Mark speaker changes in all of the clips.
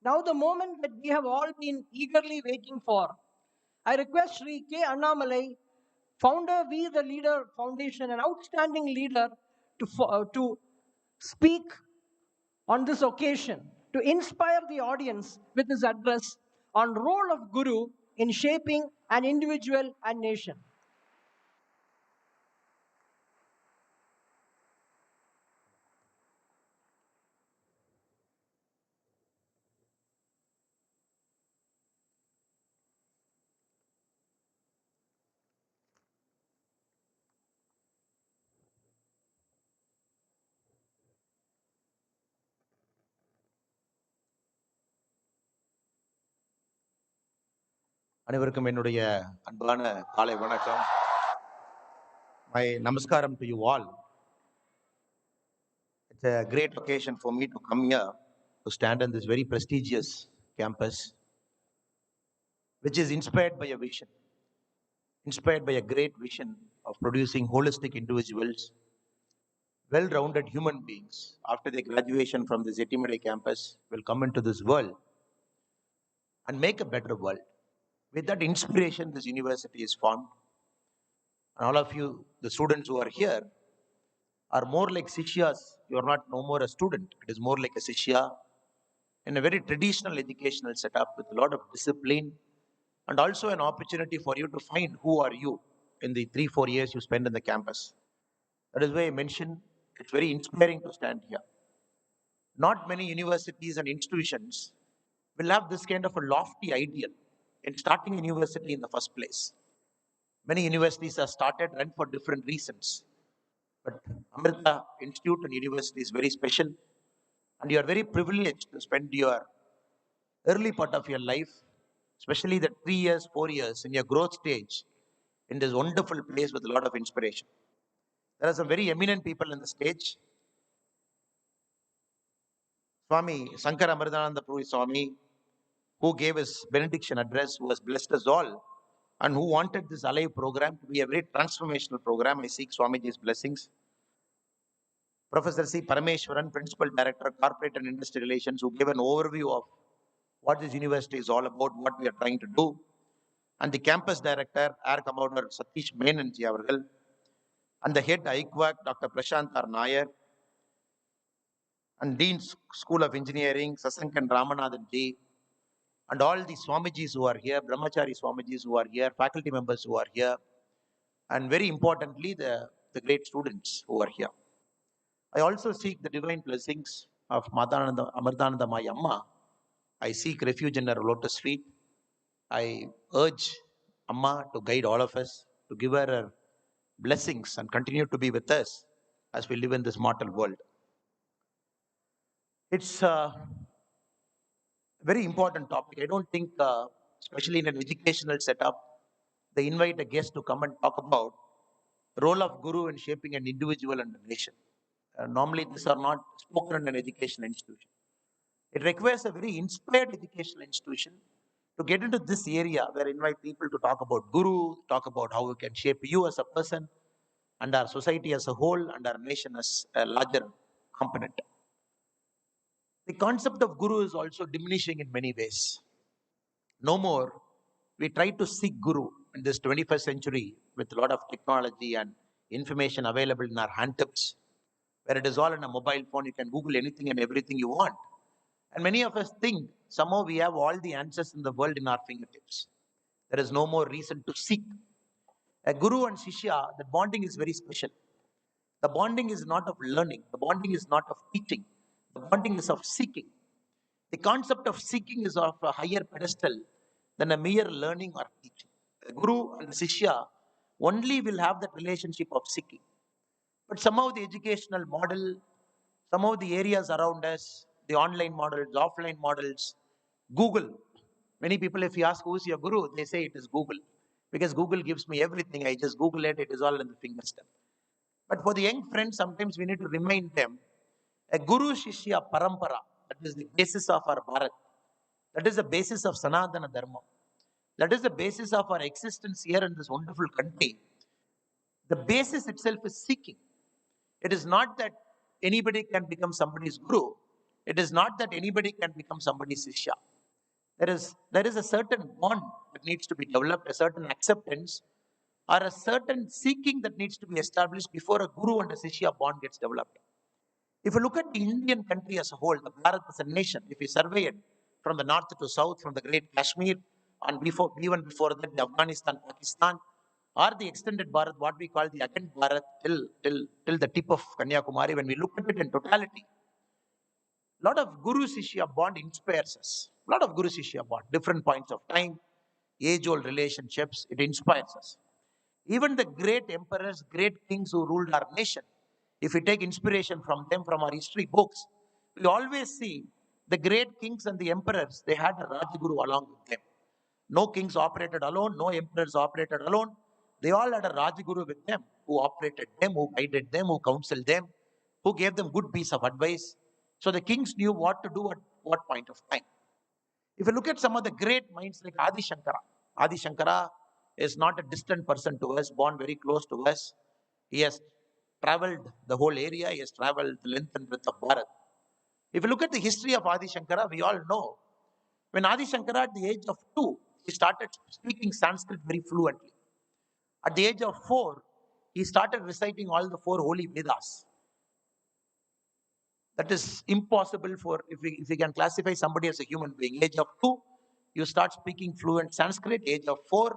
Speaker 1: Now, the moment that we have all been eagerly waiting for, I request Sri K. Annamalai, founder We the Leader Foundation, an outstanding leader, to speak on this occasion, to inspire the audience with his address on role of Guru in shaping an individual and nation.
Speaker 2: அனைவருக்கும் என்னுடைய அன்பான காலை வணக்கம். My namaskaram to you all. It's a great occasion for me to come here to stand in this very prestigious campus, which is inspired by a vision, inspired by a great vision of producing holistic individuals, well-rounded human beings after their graduation from the Zettimere campus will come into this world and make a better world. With that inspiration, this university is formed. And all of you, the students who are here, are more like Sishyas. You are not no more a student. It is more like a Sishya in a very traditional educational setup with a lot of discipline and also an opportunity for you to find who are you in the 3-4 years you spend in the campus. That is why I mentioned it's very inspiring to stand here. Not many universities and institutions will have this kind of a lofty ideal in starting a university in the first place. Many universities are started and for different reasons. But Amirtha Institute and University is very special, and you are very privileged to spend your early part of your life, especially the 3 years, 4 years in your growth stage, in this wonderful place with a lot of inspiration. There are some very eminent people in the stage. Swami Sankar Amritananda Puri Swami, who gave his benediction address, who has blessed us all, and who wanted this Alive program to be a very transformational program. I seek Swamiji's blessings. Professor C. Parameshwaran, Principal Director, Corporate and Industry Relations, who gave an overview of what this university is all about, what we are trying to do. And the Campus Director, Air Commodore Satish Menanji Avargal, and the Head IQAC, Dr. Prashant R. Nair, and Dean School of Engineering, Sasankan Ramanathan Ji, and all the Swamijis who are here, Brahmachari Swamijis who are here, faculty members who are here, and very importantly, the great students who are here. I also seek the divine blessings of Madananda, Amirthananda Mai Amma. I seek refuge in her lotus feet. I urge Amma to guide all of us, to give her blessings and continue to be with us as we live in this mortal world. It's a very important topic. I don't think, especially in an educational setup, they invite a guest to come and talk about the role of Guru in shaping an individual and a nation. Normally, these are not spoken in an educational institution. It requires a very inspired educational institution to get into this area where I invite people to talk about Guru, talk about how we can shape you as a person and our society as a whole and our nation as a larger component. The concept of Guru is also diminishing in many ways. No more. We try to seek Guru in this 21st century with a lot of technology and information available in our handtips, where it is all in a mobile phone. You can Google anything and everything you want. And many of us think somehow we have all the answers in the world in our fingertips. There is no more reason to seek. A guru and shishya, the bonding is very special. The bonding is not of learning, the bonding is not of teaching, the bonding is of seeking. The concept of seeking is of a higher pedestal than a mere learning or teaching. A guru and shishya only will have that relationship of seeking. But somehow the educational model, some of the areas around us, the online models, offline models, Google. Many people, if you ask who's your guru, they say it is Google. Because Google gives me everything. I just Google it, it is all in the fingerstep. But for the young friends, sometimes we need to remind them a guru shishya parampara, that is the basis of our Bharat. That is the basis of Sanatana Dharma. That is the basis of our existence here in this wonderful country. The basis itself is seeking. It is not that anybody can become somebody's guru. It is not that anybody can become somebody's Shishya. There is a certain bond that needs to be developed, a certain acceptance, or a certain seeking that needs to be established before a guru and a Shishya bond gets developed. If you look at the Indian country as a whole, the Bharat as a nation, if you survey it from the north to south, from the great Kashmir, and even before that, the Afghanistan, Pakistan, or the extended Bharat, what we call the Akhand Bharat, till the tip of Kanyakumari, when we look at it in totality, a lot of Guru Shishya bond inspires us. A lot of Guru Shishya bond, different points of time, age old relationships, it inspires us. Even the great emperors, great kings who ruled our nation, if we take inspiration from them, from our history books, we always see the great kings and the emperors, they had a Rajguru along with them. No kings operated alone, no emperors operated alone. They all had a Rajguru with them, who operated them, who guided them, who counseled them, who gave them good piece of advice. So the kings knew what to do at what point of time. If you look at some of the great minds like Adi Shankara is not a distant person to us, born very close to us. He has traveled the whole area, he has traveled the length and breadth of Bharat. If you look at the history of Adi Shankara, we all know when Adi Shankara, at the age of 2, he started speaking Sanskrit very fluently. At the age of 4, he started reciting all the 4 holy Vedas. That is impossible for, if we can classify somebody as a human being. Age of 2, you start speaking fluent Sanskrit. Age of 4,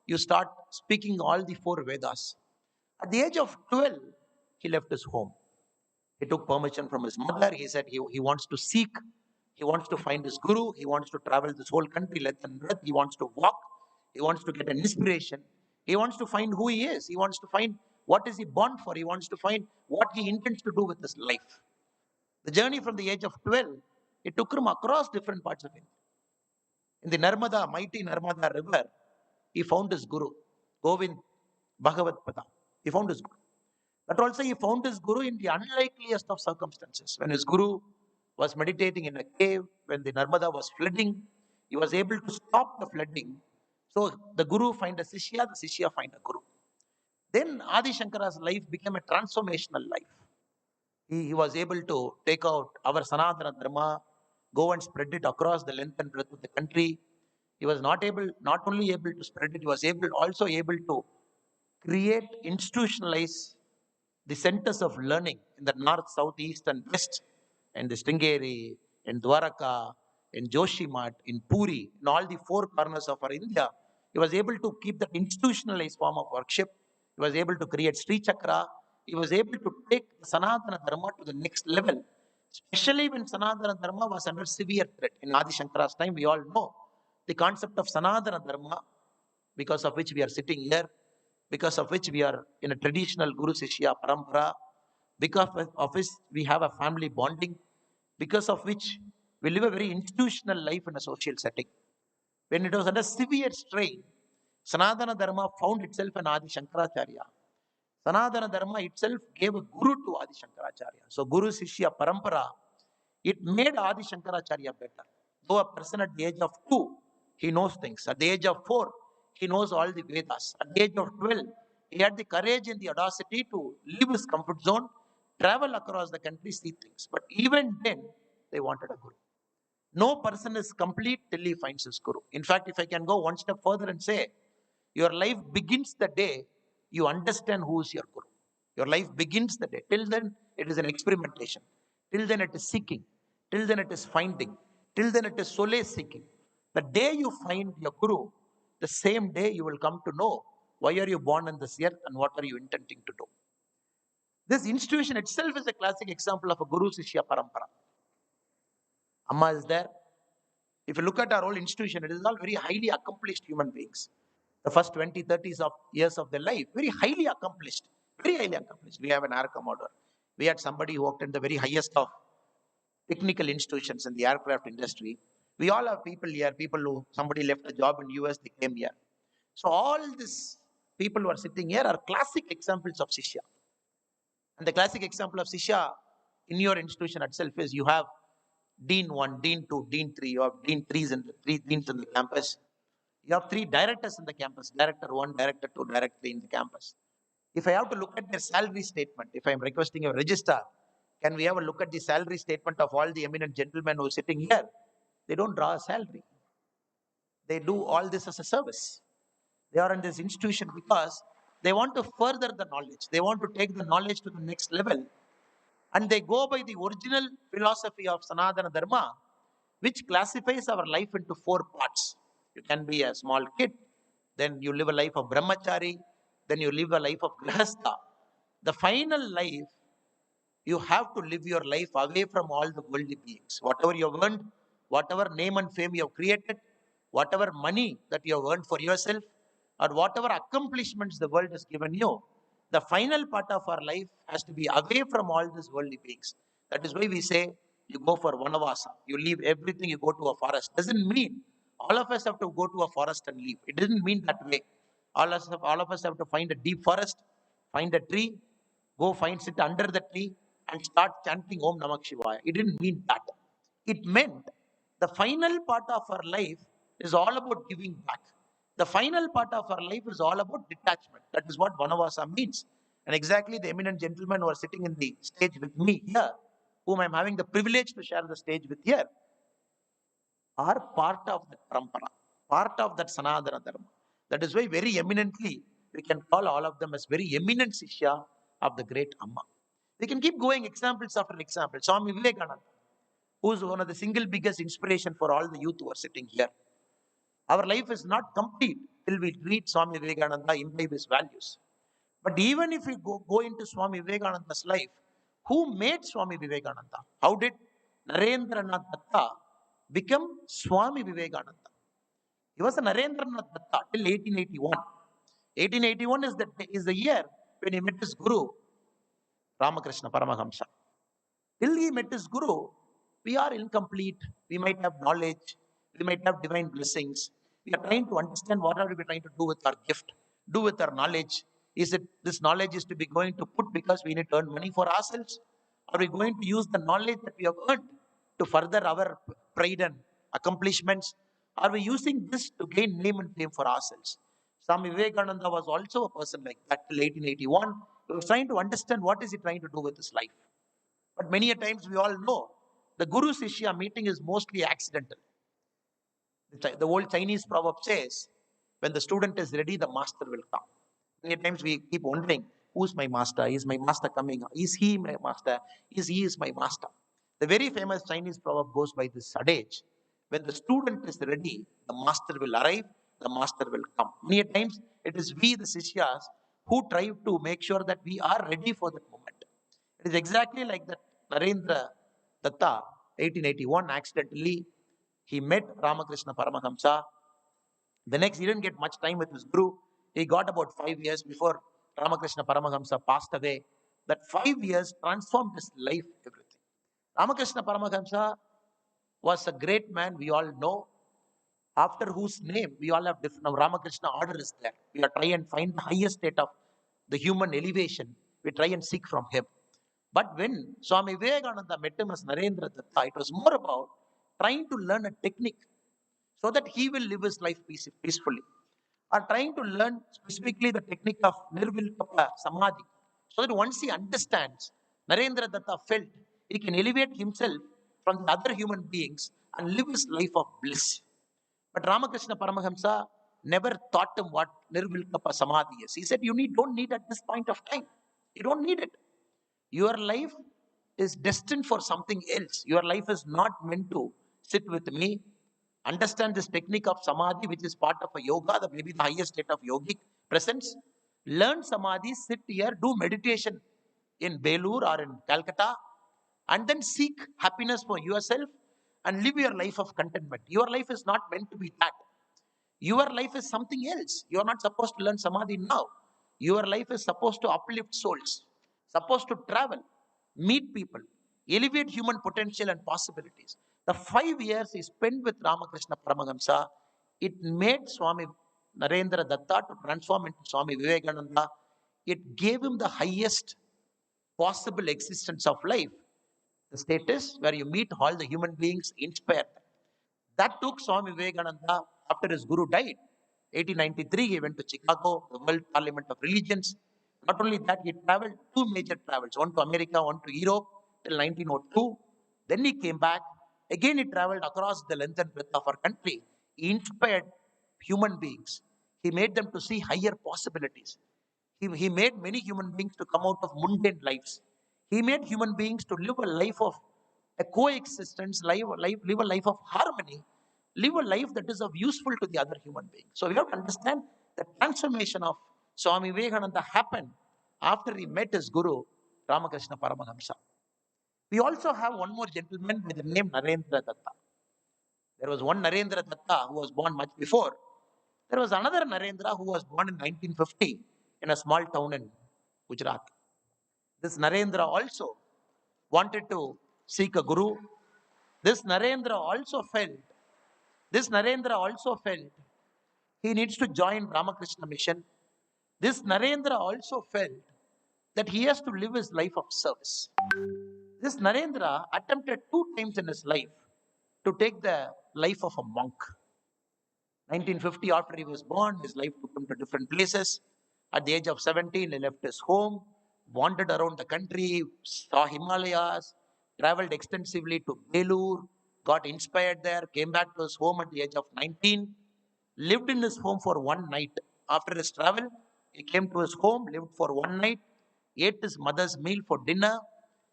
Speaker 2: you start speaking all the 4 Vedas. At the age of 12, he left his home. He took permission from his mother. He said he wants to seek, he wants to find his guru, he wants to travel this whole country length and breadth, he wants to walk, he wants to get an inspiration, he wants to find who he is, he wants to find what is he born for, he wants to find what he intends to do with his life. The journey from the age of 12, it took him across different parts of India. In the Narmada, mighty Narmada river, he found his guru, Govind Bhagavad Pada. He found his guru. But also he found his guru in the unlikeliest of circumstances. When his guru was meditating in a cave, when the Narmada was flooding, he was able to stop the flooding. So the guru find a Sishya, the Sishya find a guru. Then Adi Shankara's life became a transformational life. He was able to take out our Sanatana Dharma, go and spread it across the length and breadth of the country. He was not only able to spread it, he was also able to create, institutionalize the centers of learning in the north, south, east, and west, in the Sringeri, in Dwaraka, in Joshimath, in Puri, in all the 4 corners of our India. He was able to keep that institutionalized form of worship. He was able to create Sri Chakra. He was able to take the Sanatana Dharma to the next level, especially when Sanatana Dharma was under severe threat. In Adi Shankara's time, we all know the concept of Sanatana Dharma, because of which we are sitting here, because of which we are in a traditional Guru Sishya Parampara, because of which we have a family bonding, because of which we live a very institutional life in a social setting. When it was under severe strain, Sanatana Dharma found itself an Adi Shankaracharya. Sanatana Dharma itself gave a guru to Adi Shankaracharya. So Guru Sishya Parampara, it made Adi Shankaracharya better. Though a person at the age of 2, he knows things. At the age of 4, he knows all the Vedas. At the age of 12, he had the courage and the audacity to leave his comfort zone, travel across the country, see things. But even then, they wanted a guru. No person is complete till he finds his guru. In fact, if I can go one step further and say, your life begins the day you understand who is your guru. Your life begins the day. Till then, it is an experimentation. Till then, it is seeking. Till then, it is finding. Till then, it is solace seeking. The day you find your guru, the same day you will come to know why are you born on this earth and what are you intending to do. This institution itself is a classic example of a Guru Sishya Parampara. Amma is there. If you look at our whole institution, it is all very highly accomplished human beings. The first 20, 30 of years of their life, very highly accomplished. Very highly accomplished. We have an air commodore. We had somebody who worked in the very highest of technical institutions in the aircraft industry. We all have people here, people who somebody left a job in US, they came here. So all these people who are sitting here are classic examples of Shishya. And the classic example of Shishya in your institution itself is you have Dean 1, Dean 2, Dean 3, you have Dean 3s and 3 deans in the campus. You have 3 directors in the campus, Director 1, Director 2, Director 3 in the campus. If I have to look at their salary statement, if I am requesting a register, Can we have a look at the salary statement of all the eminent gentlemen who are sitting here? They don't draw a salary. They do all this as a service. They are in this institution because they want to further the knowledge. They want to take the knowledge to the next level. And they go by the original philosophy of Sanatana Dharma, which classifies our life into four parts. You can be a small kid, then you live a life of brahmachari, then you live a life of grihastha. The final life, you have to live your life away from all the worldly beings. Whatever you have earned, whatever name and fame you have created, whatever money that you have earned for yourself, or whatever accomplishments the world has given you, the final part of our life has to be away from all these worldly beings. That is why we say you go for vanavasa. You leave everything, you go to a forest. Doesn't mean all of us have to go to a forest and leave. It doesn't mean that way. All of us have to find a deep forest, find a tree, go find sit under the tree and start chanting Om Namah Shivaya. It didn't mean that. It meant the final part of our life is all about giving back. The final part of our life is all about detachment. That is what Vanavasa means. And exactly the eminent gentlemen who are sitting in the stage with me here, whom I'm having the privilege to share the stage with here, are part of that parampara, part of that Sanatana Dharma. That is why very eminently we can call all of them as very eminent Sishya of the great Amma. We can keep going examples after example. Swami Vivekananda, who is one of the single biggest inspiration for all the youth who are sitting here. Our life is not complete till we read Swami Vivekananda, imbibe his values. But even if we go into Swami Vivekananda's life, who made Swami Vivekananda? How did Narendranath Datta become Swami Vivekananda? He was a Narendranath Datta till 1881. 1881 is the year when he met his guru, Ramakrishna Paramahamsa. Till he met his guru, we are incomplete. We might have knowledge. We might have divine blessings. We are trying to understand what are we trying to do with our gift, do with our knowledge. Is it this knowledge is to be going to put because we need to earn money for ourselves? Are we going to use the knowledge that we have earned to further our pride and accomplishments? Are we using this to gain name and fame for ourselves? Swami Vivekananda was also a person like that till 1881. He was trying to understand what is he trying to do with his life. But many a times we all know the Guru Sishya meeting is mostly accidental. The old Chinese proverb says, when the student is ready, the master will come. Many times we keep wondering, who's my master? Is my master coming? Is he my master? Is my master? The very famous Chinese proverb goes by this adage, when the student is ready, the master will arrive, the master will come. Many times it is we, the Sishyas, who try to make sure that we are ready for that moment. It is exactly like that Narendra Datta, 1881, accidentally, he met Ramakrishna Paramahamsa. The next, he didn't get much time with his guru. He got about 5 years before Ramakrishna Paramahamsa passed away. That 5 years transformed his life, everything. Ramakrishna Paramahamsa was a great man, we all know, after whose name we all have different. Now, Ramakrishna order is there. We are trying and find the highest state of the human elevation. We try and seek from him. But when Swami Vivekananda met him as Narendra Datta, it was more about trying to learn a technique so that he will live his life peacefully. Or trying to learn specifically the technique of Nirvilkapa Samadhi. So that once he understands, Narendra Datta felt he can elevate himself from the other human beings and live his life of bliss. But Ramakrishna Paramahamsa never taught him what Nirvilkapa Samadhi is. He said, don't need at this point of time. You don't need it. Your life is destined for something else. Your life is not meant to sit with me, understand this technique of samadhi, which is part of a yoga, that may be the highest state of yogic presence. Learn samadhi, sit here, do meditation in Belur or in Calcutta, and then seek happiness for yourself and live your life of contentment. Your life is not meant to be that. Your life is something else. You are not supposed to learn samadhi now. Your life is supposed to uplift souls, supposed to travel, meet people, elevate human potential and possibilities. The 5 years he spent with Ramakrishna Paramahamsa, it made Swami Narendra Datta to transform into Swami Vivekananda. It gave him the highest possible existence of life, the status where you meet all the human beings, inspire them. That took Swami Vivekananda after his guru died. 1893, he went to Chicago, the World Parliament of Religions. Not only that, he traveled two major travels, one to America, one to Europe, till 1902. Then he came back. Again, he traveled across the length and breadth of our country. He inspired human beings. He made them to see higher possibilities. He made many human beings to come out of mundane lives. He made human beings to live a life of a coexistence, live a life of harmony, live a life that is of useful to the other human being. So we have to understand the transformation of Swami Vivekananda happened after he met his guru, Ramakrishna Paramahamsa. We also have one more gentleman with the name Narendra Datta. There was one Narendra Datta who was born much before. There was another Narendra who was born in 1950 in a small town in Gujarat. This Narendra also wanted to seek a guru. This Narendra also felt, this Narendra also felt he needs to join Ramakrishna mission. This Narendra also felt that he has to live his life of service. This Narendra attempted 2 times in his life to take the life of a monk. 1950, after he was born, his life took him to different places. At the age of 17, he left his home, wandered around the country, saw Himalayas, traveled extensively to Belur, got inspired there, came back to his home at the age of 19, lived in his home for one night. After his travel, he came to his home, lived for one night, ate his mother's meal for dinner.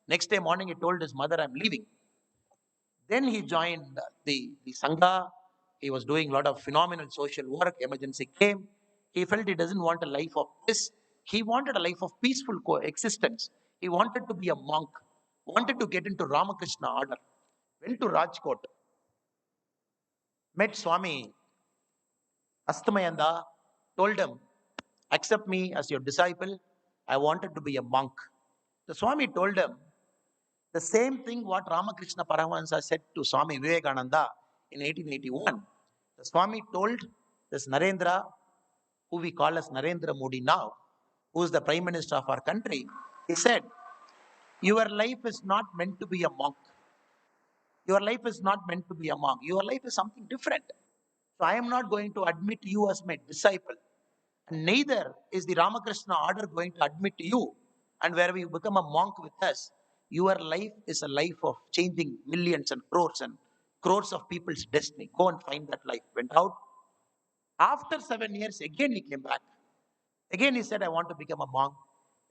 Speaker 2: Next day morning, he told his mother, I'm leaving. Then he joined the Sangha. He was doing a lot of phenomenal social work. Emergency came. He felt he doesn't want a life of this. He wanted a life of peaceful coexistence. He wanted to be a monk, wanted to get into Ramakrishna order. Went to Rajkot, met Swami Astamayanda, told him, accept me as your disciple. I wanted to be a monk. The Swami told him, the same thing what Ramakrishna Paramahansa said to Swami Vivekananda in 1881. The Swami told this Narendra, who we call as Narendra Modi now, who is the Prime Minister of our country, he said, your life is not meant to be a monk. Your life is not meant to be a monk. Your life is something different. So I am not going to admit you as my disciple. And neither is the Ramakrishna order going to admit you. And where we become a monk with us, your life is a life of changing millions and crores of people's destiny. Go and find that life. Went out. After 7 years, again he came back. Again he said, I want to become a monk.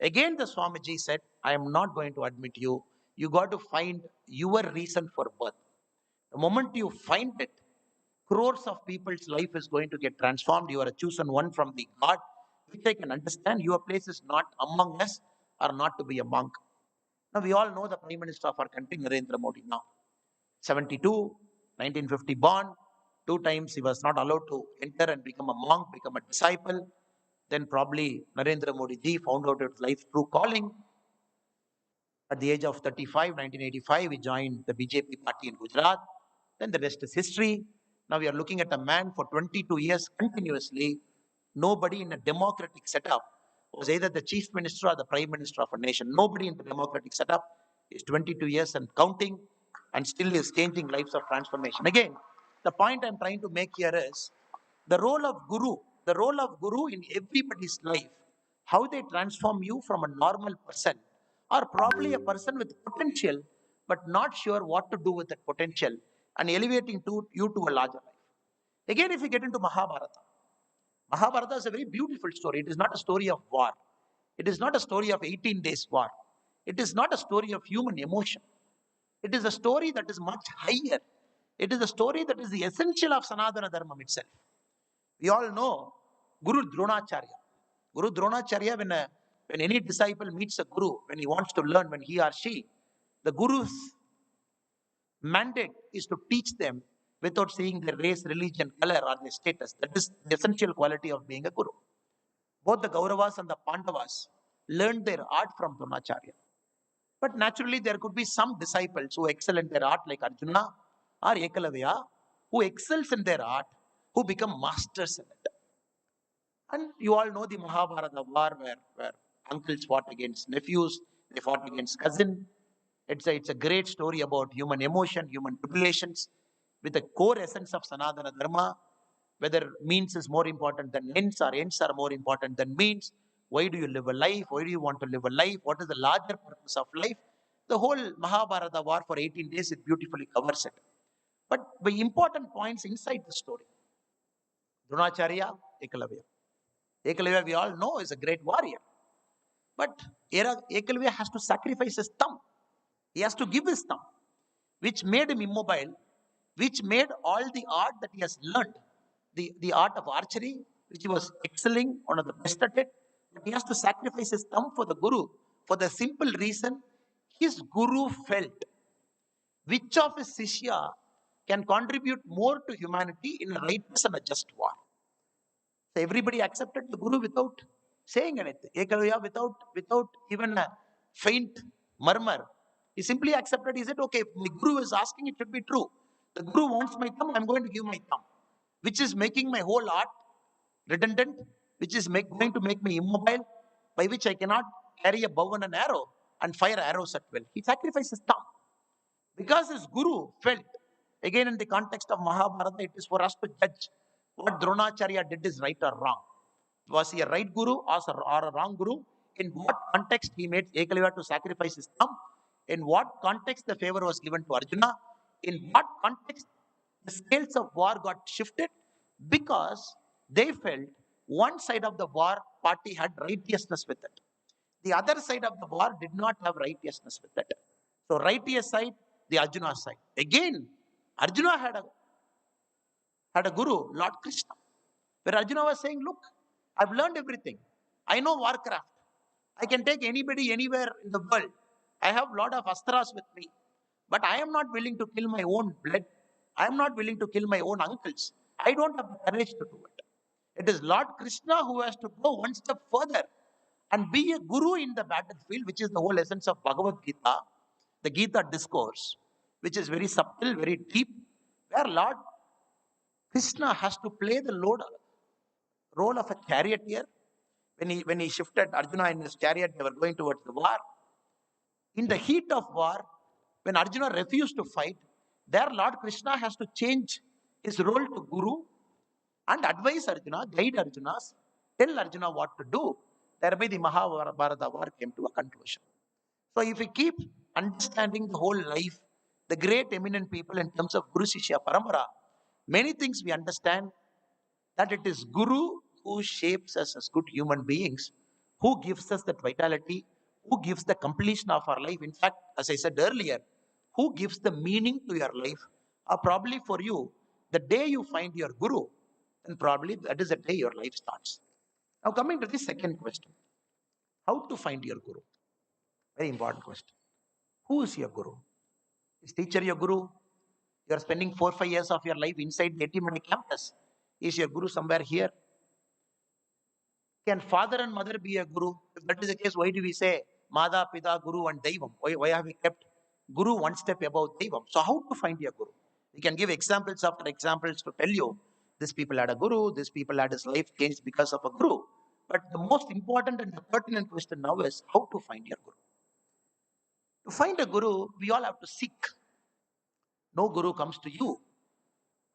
Speaker 2: Again the Swamiji said, I am not going to admit you. You got to find your reason for birth. The moment you find it, crores of people's life is going to get transformed. You are a chosen one from the God, which I can understand. Your place is not among us or not to be a monk. Now, we all know the Prime Minister of our country, Narendra Modi, now. 72, 1950 born. 2 times he was not allowed to enter and become a monk, become a disciple. Then probably Narendra Modi ji found out his life's true calling. At the age of 35, 1985, he joined the BJP party in Gujarat. Then the rest is history. Now we are looking at a man for 22 years continuously. Nobody in a democratic setup was either the chief minister or the prime minister of a nation. Nobody in the democratic setup is 22 years and counting and still is changing lives of transformation. Again, the point I'm trying to make here is the role of guru in everybody's life, how they transform you from a normal person or probably a person with potential but not sure what to do with that potential and elevating you to a larger life. Again, if you get into Mahabharata, Mahabharata is a very beautiful story. It is not a story of war. It is not a story of 18 days war. It is not a story of human emotion. It is a story that is much higher. It is a story that is the essential of Sanatana Dharma itself. We all know Guru Dronacharya. Guru Dronacharya, when any disciple meets a guru, when he wants to learn, when he or she, the guru's mandate is to teach them without seeing their race, religion, color, or their status. That is the essential quality of being a guru. Both the Kauravas and the Pandavas learned their art from Dronacharya. But naturally, there could be some disciples who excel in their art, like Arjuna or Ekalavya, who excels in their art, who become masters in it. And you all know the Mahabharata war where uncles fought against nephews, they fought against cousin. It's a great story about human emotion, human tribulations, with the core essence of Sanatana Dharma, whether means is more important than ends or ends are more important than means. Why do you live a life? Why do you want to live a life? What is the larger purpose of life? The whole Mahabharata war for 18 days, it beautifully covers it. But the important points inside the story. Dronacharya, Ekalavya. Ekalavya, we all know, is a great warrior. But Ekalavya has to sacrifice his thumb. He has to give his thumb, which made him immobile, which made all the art that he has learned, the art of archery, which he was excelling, one of the best at it. But he has to sacrifice his thumb for the Guru for the simple reason his Guru felt which of his Shishya can contribute more to humanity in a righteous and a just war. So everybody accepted the Guru without saying anything. Ekalavya without even a faint murmur. He simply accepted. He said, okay, if my Guru is asking, it should be true. The Guru wants my thumb, I'm going to give my thumb, which is making my whole art redundant, which is going to make me immobile, by which I cannot carry a bow and an arrow and fire arrows at will. He sacrifices thumb. Because his Guru felt, again in the context of Mahabharata, it is for us to judge what Dronacharya did is right or wrong. Was he a right Guru or a wrong Guru? In what context he made Ekalavya to sacrifice his thumb? In what context the favor was given to Arjuna? In what context the scales of war got shifted? Because they felt one side of the war party had righteousness with it. The other side of the war did not have righteousness with it. So righteous side, the Arjuna side. Again, Arjuna had a guru, Lord Krishna, where Arjuna was saying, look, I've learned everything. I know warcraft. I can take anybody anywhere in the world. I have a lot of astras with me. But I am not willing to kill my own blood. I am not willing to kill my own uncles. I don't have the courage to do it. It is Lord Krishna who has to go one step further and be a guru in the battlefield, which is the whole essence of Bhagavad Gita, the Gita discourse, which is very subtle, very deep, where Lord Krishna has to play the role of a charioteer. When he shifted Arjuna in his chariot, they were going towards the war. In the heat of war, when Arjuna refused to fight, there Lord Krishna has to change his role to Guru and advise Arjuna, guide Arjuna, tell Arjuna what to do. Thereby the Mahabharata war came to a conclusion. So if we keep understanding the whole life, the great eminent people in terms of Guru Shishya Parampara, many things we understand that it is Guru who shapes us as good human beings, who gives us that vitality, who gives the completion of our life. In fact, as I said earlier, who gives the meaning to your life, or probably for you, the day you find your Guru, then probably that is the day your life starts. Now coming to the second question, how to find your Guru? Very important question. Who is your Guru? Is teacher your Guru? You are spending 4 or 5 years of your life inside the Annamalai campus. Is your Guru somewhere here? Can father and mother be a Guru? If that is the case, why do we say Mada, Pita, Guru and Daivam? Why have we kept Guru one step above Daivam? So how to find your Guru? We can give examples after examples to tell you, this people had a Guru, this people had his life changed because of a Guru. But the most important and the pertinent question now is how to find your Guru. To find a Guru, we all have to seek. No Guru comes to you.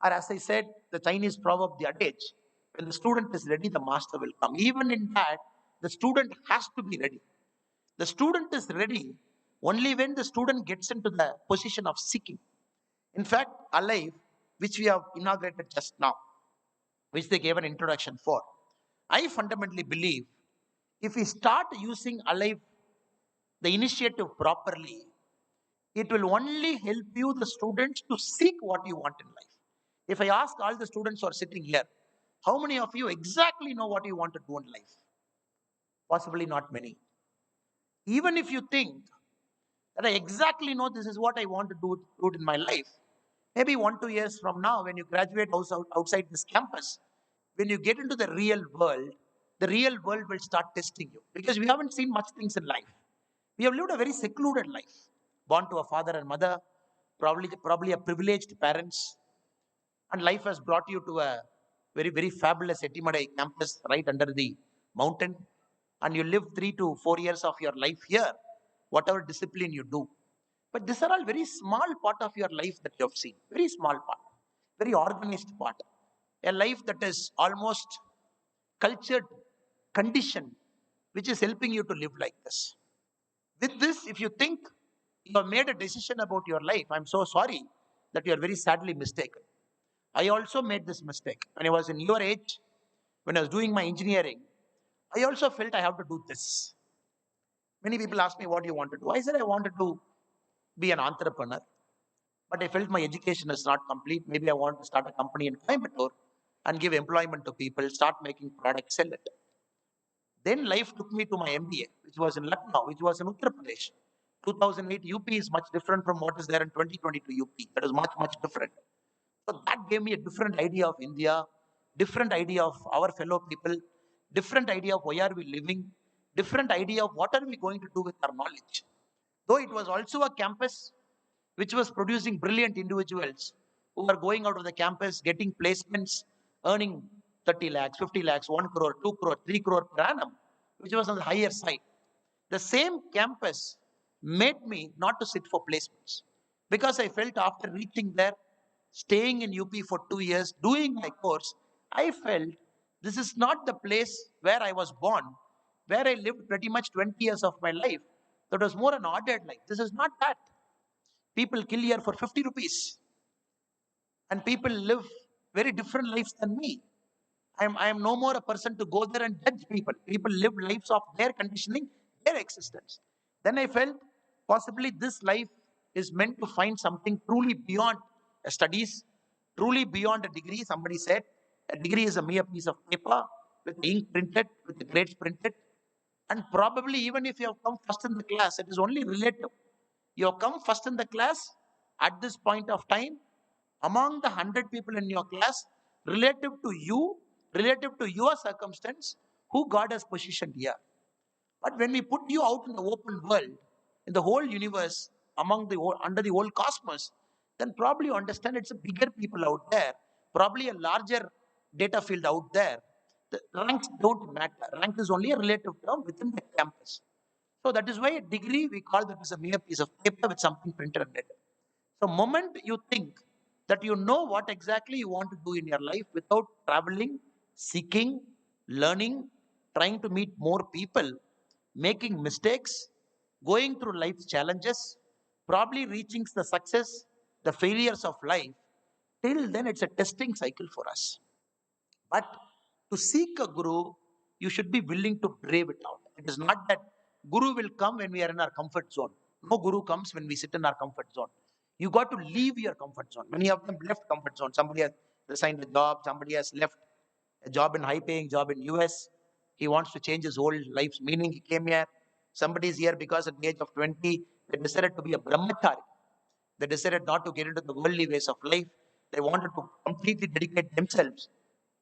Speaker 2: Or as I said, the Chinese proverb, the adage, when the student is ready, the master will come. Even in that, the student has to be ready. The student is ready only when the student gets into the position of seeking. In fact, Alive, which we have inaugurated just now, which they gave an introduction for, I fundamentally believe if we start using Alive, the initiative properly, it will only help you, the students, to seek what you want in life. If I ask all the students who are sitting here, how many of you exactly know what you want to do in life? Possibly not many. Even if you think that I exactly know this is what I want to do it in my life, maybe 1 2 years from now, when you graduate outside this campus, when you get into the real world will start testing you because we haven't seen much things in life. We have lived a very secluded life, born to a father and mother, probably a privileged parents, and life has brought you to a very fabulous Etimadai campus right under the mountain, and you live 3 to 4 years of your life here, whatever discipline you do. But these are all very small part of your life that you have seen, very small part, very organized part, a life that is almost cultured, conditioned, which is helping you to live like this. With this, if you think You have made a decision about your life. I'm so sorry that you are very sadly mistaken. I also made this mistake. When I was in your age, when I was doing my engineering, I also felt I have to do this. Many people ask me, what do you want to do? I said, I wanted to be an entrepreneur, but I felt my education is not complete. Maybe I want to start a company in Coimbatore and give employment to people, start making products, sell it. Then life took me to my MBA, which was in Lucknow, which was in Uttar Pradesh. 2008 UP is much different from what is there in 2022 UP. That is much, much different. So that gave me a different idea of India, different idea of our fellow people, different idea of why are we living, different idea of what are we going to do with our knowledge. Though it was also a campus which was producing brilliant individuals who are going out of the campus, getting placements, earning 30 lakhs, 50 lakhs, 1 crore, 2 crore, 3 crore per annum, which was on the higher side. The same campus made me not to sit for placements because I felt after reaching there, staying in UP for 2 years, doing my course, I felt this is not the place where I was born, where I lived pretty much 20 years of my life. That was more an ordered life. This is not that. People kill here for 50 rupees and people live very different lives than me. I am no more a person to go there and judge people. People live lives of their conditioning, their existence. Then I felt possibly this life is meant to find something truly beyond studies, truly beyond a degree. Somebody said a degree is a mere piece of paper with ink printed, with the grades printed. And probably even if you have come first in the class, it is only relative. You have come first in the class at this point of time among the 100 people in your class, relative to you, relative to your circumstance, who God has positioned here. But when we put you out in the open world, in the whole universe, under the whole cosmos, then probably you understand it's a bigger people out there, probably a larger data field out there. The ranks don't matter. Rank is only a relative term within the campus. So that is why a degree we call that as a mere piece of paper with something printed on it. So, moment you think that you know what exactly you want to do in your life without traveling, seeking, learning, trying to meet more people, making mistakes, going through life's challenges, probably reaching the success, the failures of life, till then it's a testing cycle for us. But to seek a guru, you should be willing to brave it out. It is not that guru will come when we are in our comfort zone. No guru comes when we sit in our comfort zone. You got to leave your comfort zone. Many of them left comfort zone. Somebody has resigned a job. Somebody has left a job in high paying job in US. He wants to change his whole life's meaning. He came here. Somebody is here because at the age of 20, they decided to be a brahmachari. They decided not to get into the worldly ways of life. They wanted to completely dedicate themselves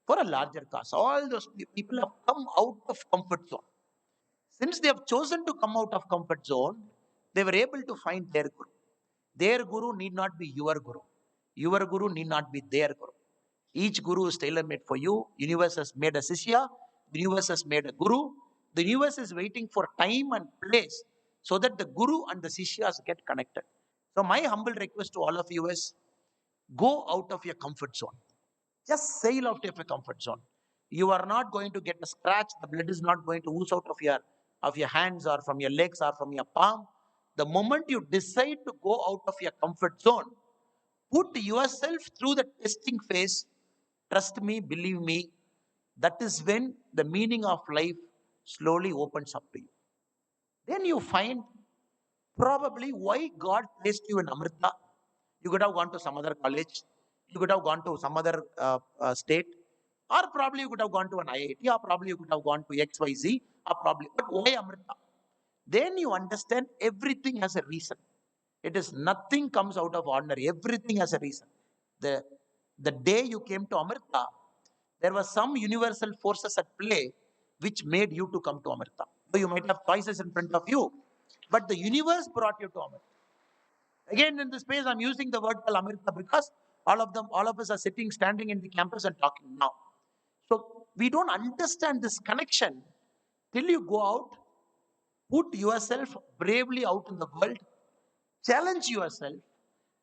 Speaker 2: for a larger cause. All those people have come out of comfort zone. Since they have chosen to come out of comfort zone, they were able to find their guru. Their guru need not be your guru. Your guru need not be their guru. Each guru is tailor-made for you. Universe has made a sishya. The universe has made a guru. The universe is waiting for time and place so that the guru and the sishyas get connected. So my humble request to all of you is go out of your comfort zone. Just sail out of your comfort zone. You are not going to get a scratch. The blood is not going to ooze out of your hands or from your legs or from your palm. The moment you decide to go out of your comfort zone, put yourself through the testing phase. Trust me, believe me, that is when the meaning of life slowly opens up to you. Then you find probably why God placed you in Amrita. You could have gone to some other college, you could have gone to some other state, or probably you could have gone to an IIT, or probably you could have gone to XYZ, or probably, but why Amrita? Then you understand everything has a reason. It is nothing comes out of ordinary, everything has a reason. The, the day you came to Amrita, there were some universal forces at play which made you to come to Amrita. So you might have choices in front of you, but the universe brought you to Amrita. Again, in this space, I'm using the word called Amirtha because all of us are sitting, standing in the campus and talking now. So we don't understand this connection till you go out, put yourself bravely out in the world, challenge yourself,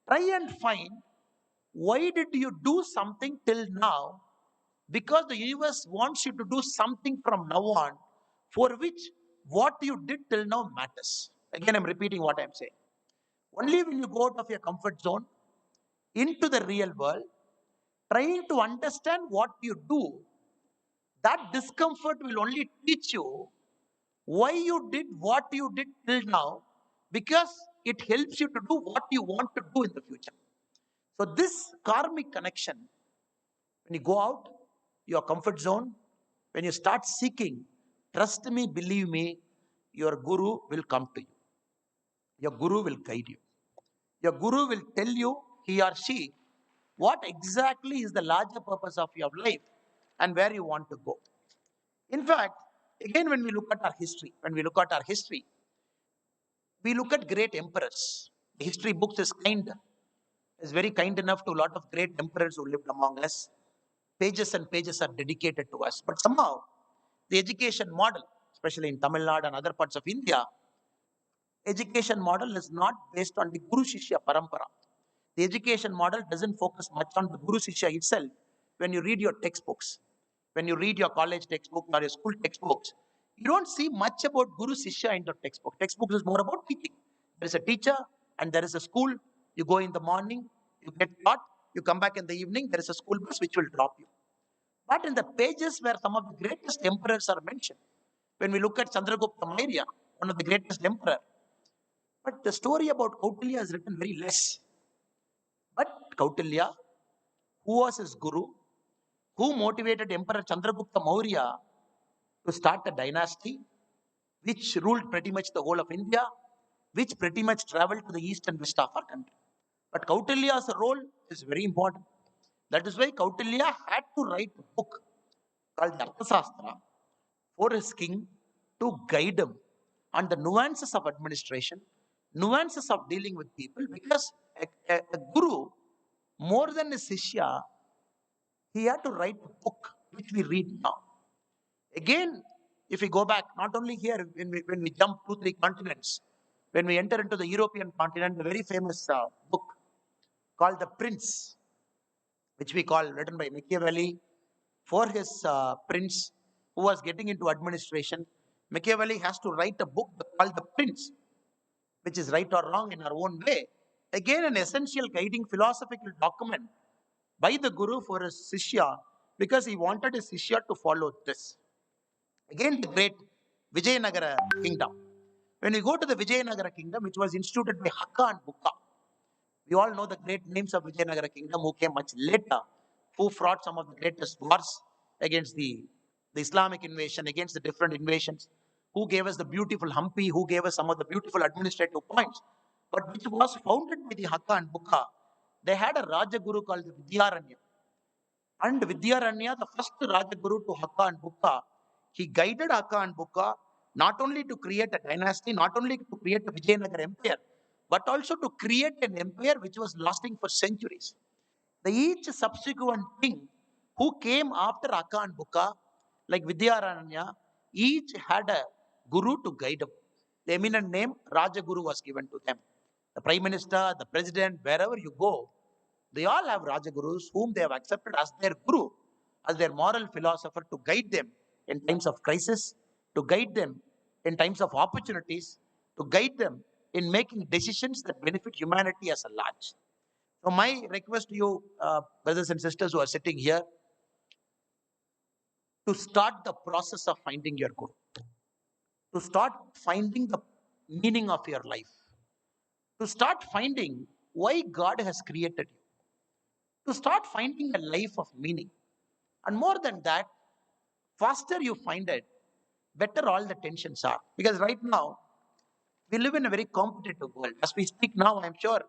Speaker 2: try and find why did you do something till now? Because the universe wants you to do something from now on for which what you did till now matters. Again, I'm repeating what I'm saying. Only when you go out of your comfort zone into the real world, trying to understand what you do, that discomfort will only teach you why you did what you did till now, because it helps you to do what you want to do in the future. So, this karmic connection, when you go out your comfort zone, when you start seeking, trust me, believe me, your guru will come to you. Your guru will guide you. Your guru will tell you, he or she, what exactly is the larger purpose of your life and where you want to go. In fact, again, when we look at our history, we look at great emperors. The history books is very kind enough to a lot of great emperors who lived among us. Pages and pages are dedicated to us. But somehow, the education model, especially in Tamil Nadu and other parts of India, education model is not based on the Guru Shishya Parampara. The education model doesn't focus much on the Guru Shishya itself. When you read your textbooks, when you read your college textbook or your school textbooks, you don't see much about Guru Shishya in the textbook. Textbooks is more about teaching. There is a teacher and there is a school. You go in the morning, you get taught, you come back in the evening, there is a school bus which will drop you. But in the pages where some of the greatest emperors are mentioned, when we look at Chandragupta Maurya, one of the greatest emperor, but the story about Kautilya is written very less. But Kautilya, who was his guru, who motivated Emperor Chandragupta Maurya to start a dynasty which ruled pretty much the whole of India, which pretty much traveled to the east and west of our country. But Kautilya's role is very important. That is why Kautilya had to write a book called the Arthasastra for his king to guide him on the nuances of administration, nuances of dealing with people, because a guru, more than a Sishya, he had to write a book which we read now. Again, if we go back, not only here, when we jump 2, 3 continents, when we enter into the European continent, the very famous book called The Prince, which we call written by Machiavelli for his prince who was getting into administration. Machiavelli has to write a book called The Prince, which is right or wrong in our own way. Again, an essential guiding philosophical document by the Guru for his Sishya, because he wanted his Sishya to follow this. Again, the great Vijayanagara kingdom. When we go to the Vijayanagara kingdom, which was instituted by Hakka and Bukka, we all know the great names of Vijayanagara kingdom who came much later, who fought some of the greatest wars against the Islamic invasion, against the different invasions, who gave us the beautiful Hampi, who gave us some of the beautiful administrative points, but which was founded by the Hakka and Bukka. They had a Rajaguru called the Vidyaranya. And Vidyaranya, the first Rajaguru to Hakka and Bukka, he guided Hakka and Bukka not only to create a dynasty, not only to create a Vijayanagar empire, but also to create an empire which was lasting for centuries. The each subsequent king who came after Hakka and Bukka, like Vidyaranya, each had a guru to guide them. The eminent name Rajaguru was given to them. The prime minister, the president, wherever you go, they all have Rajagurus whom they have accepted as their guru, as their moral philosopher to guide them in times of crisis, to guide them in times of opportunities, to guide them in making decisions that benefit humanity as a large. So, my request to you, brothers and sisters who are sitting here, to start the process of finding your guru, to start finding the meaning of your life, to start finding why God has created you, to start finding a life of meaning. And more than that, faster you find it, better all the tensions are. Because right now, we live in a very competitive world. As we speak now, I'm sure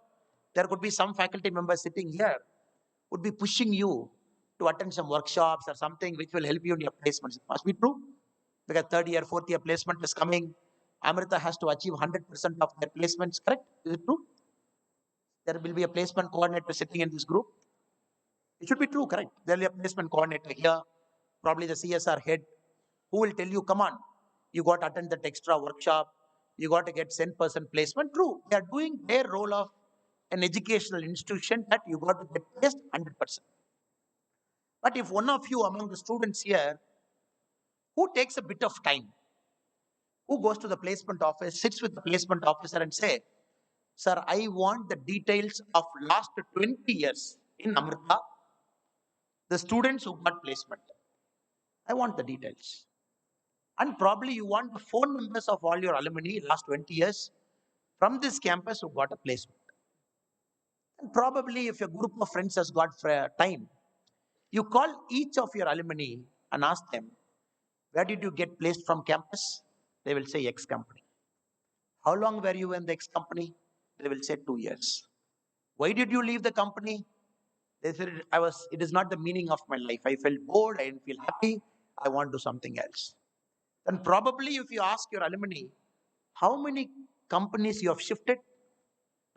Speaker 2: there could be some faculty members sitting here would be pushing you to attend some workshops or something which will help you in your placements. It must be true. Because third year, fourth year placement is coming. Amirtha has to achieve 100% of their placements, correct? Is it true? There will be a placement coordinator sitting in this group. It should be true, correct? There will be a placement coordinator here, probably the CSR head, who will tell you, come on, you got to attend that extra workshop, you got to get 10% placement. True, they are doing their role of an educational institution that you got to get placed 100%. But if one of you among the students here who takes a bit of time, who goes to the placement office, sits with the placement officer and say, Sir, I want the details of last 20 years in Amirtha, the students who got placement. I want the details. And probably you want the phone numbers of all your alumni last 20 years from this campus who got a placement. And probably if a group of friends has got time, you call each of your alumni and ask them, where did you get placed from campus? They will say X company. How long were you in the X company? They will say 2 years. Why did you leave the company? They said, it is not the meaning of my life. I felt bored, I didn't feel happy, I want to do something else. Then probably if you ask your alumni, how many companies you have shifted?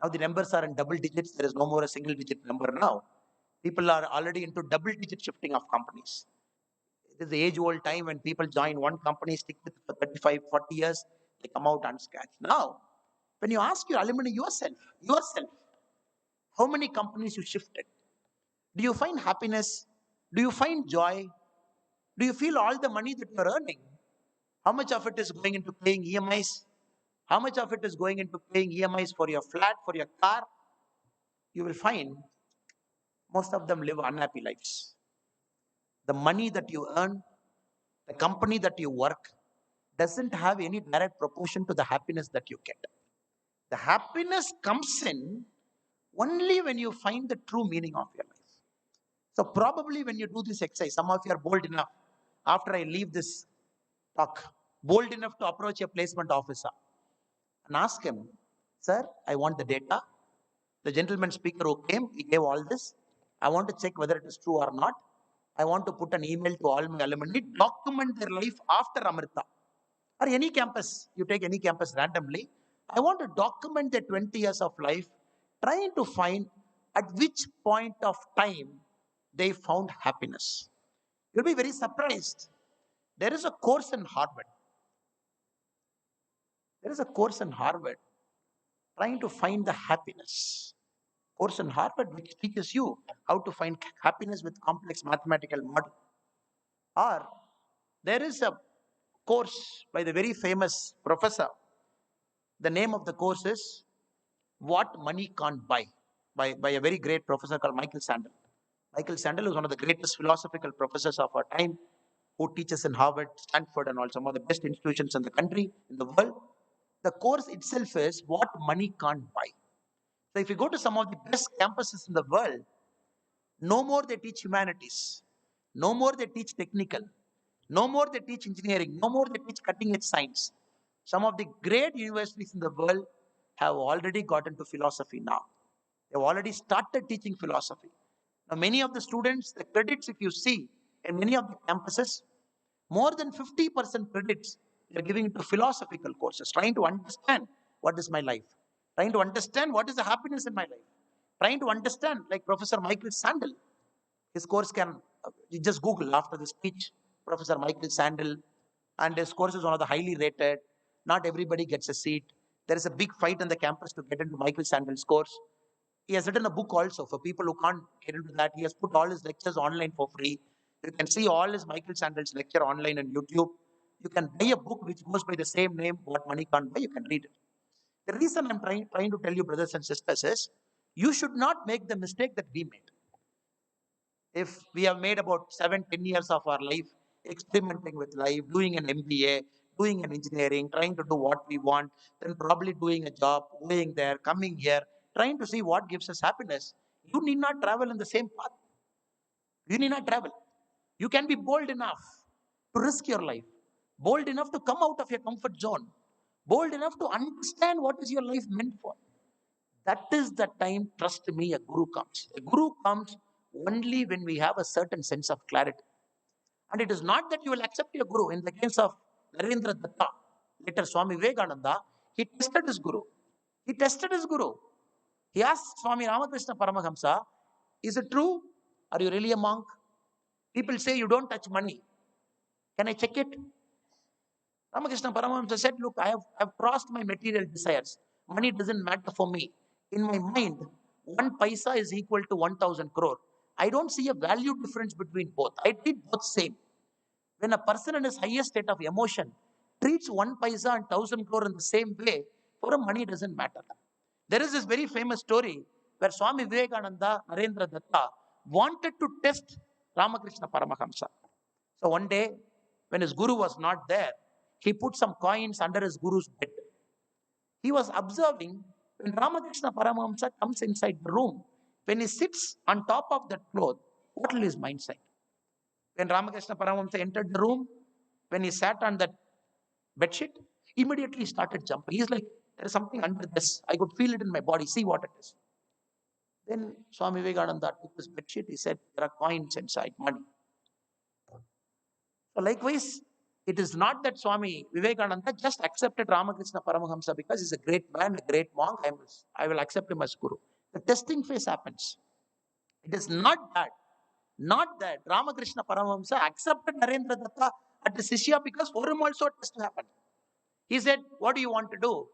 Speaker 2: Now the numbers are in double digits. There is no more a single digit number now. People are already into double digit shifting of companies. It is the age old time when people join one company, stick with it for 35, 40 years, they come out unscratched. Now, when you ask your alumni yourself, how many companies you shifted? Do you find happiness? Do you find joy? Do you feel all the money that you're earning? How much of it is going into paying EMIs? How much of it is going into paying EMIs for your flat, for your car? You will find most of them live unhappy lives. The money that you earn, the company that you work, doesn't have any direct proportion to the happiness that you get. The happiness comes in only when you find the true meaning of your life. So, probably when you do this exercise, some of you are bold enough after I leave this talk, bold enough to approach a placement officer and ask him, sir, I want the data. The gentleman speaker who came, he gave all this. I want to check whether it is true or not. I want to put an email to all my alumni, document their life after Amirtha. Or any campus, you take any campus randomly. I want to document their 20 years of life, trying to find at which point of time they found happiness. You'll be very surprised. There is a course in Harvard. There is a course in Harvard trying to find the happiness. Course in Harvard which teaches you how to find happiness with complex mathematical model. Or there is a course by the very famous professor. The name of the course is What Money Can't Buy by a very great professor called Michael Sandel. Michael Sandel is one of the greatest philosophical professors of our time who teaches in Harvard, Stanford, and all some of the best institutions in the country, in the world. The course itself is What Money Can't Buy. So if you go to some of the best campuses in the world, no more they teach humanities, no more they teach technical, no more they teach engineering, no more they teach cutting edge science. Some of the great universities in the world have already got into philosophy now. They've already started teaching philosophy. Now, many of the students, the credits, if you see in many of the campuses, more than 50% credits they're giving to philosophical courses, trying to understand what is my life, trying to understand what is the happiness in my life, trying to understand, like Professor Michael Sandel, his course can, you just Google after the speech, Professor Michael Sandel, and his course is one of the highly rated. Not everybody gets a seat. There is a big fight on the campus to get into Michael Sandel's course. He has written a book also for people who can't get into that. He has put all his lectures online for free. You can see all his Michael Sandel's lecture online on YouTube. You can buy a book which goes by the same name, What Money Can't Buy. You can read it. The reason I'm trying to tell you, brothers and sisters, is you should not make the mistake that we made. If we have made about 7, 10 years of our life experimenting with life, doing an MBA, doing an engineering, trying to do what we want, then probably doing a job, going there, coming here, trying to see what gives us happiness, you need not travel in the same path. You need not travel. You can be bold enough to risk your life, bold enough to come out of your comfort zone, bold enough to understand what is your life meant for. That is the time, trust me, a guru comes. A guru comes only when we have a certain sense of clarity. And it is not that you will accept your guru. In the case of Narendra Datta, later Swami Vivekananda, he tested his guru. He tested his guru. He asked Swami Ramakrishna Paramahamsa, is it true? Are you really a monk? People say you don't touch money. Can I check it? Ramakrishna Paramahamsa said, look, I have crossed my material desires. Money doesn't matter for me. In my mind, 1 paisa is equal to 1,000 crore. I don't see a value difference between both. I treat both same. When a person in his highest state of emotion treats 1 paisa and 1,000 crore in the same way, for him money doesn't matter. There is this very famous story where Swami Vivekananda, Narendra Datta wanted to test Ramakrishna Paramahamsa. So one day, when his guru was not there, he put some coins under his guru's bed. He was observing when Ramakrishna Paramahamsa comes inside the room. When he sits on top of that cloth, what will his mind say? When Ramakrishna Paramahamsa entered the room, when he sat on that bedsheet, immediately he started jumping. He's like, there is something under this. I could feel it in my body. See what it is. Then Swami Vivekananda took this bedsheet. He said, there are coins inside, money. So likewise, it is not that Swami Vivekananda just accepted Ramakrishna Paramahamsa because he's a great man, a great monk. I will accept him as Guru. The testing phase happens. It is not that Ramakrishna Paramahamsa accepted Narendra Datta at the Sishya because for him also a test happened. He said, what do you want to do?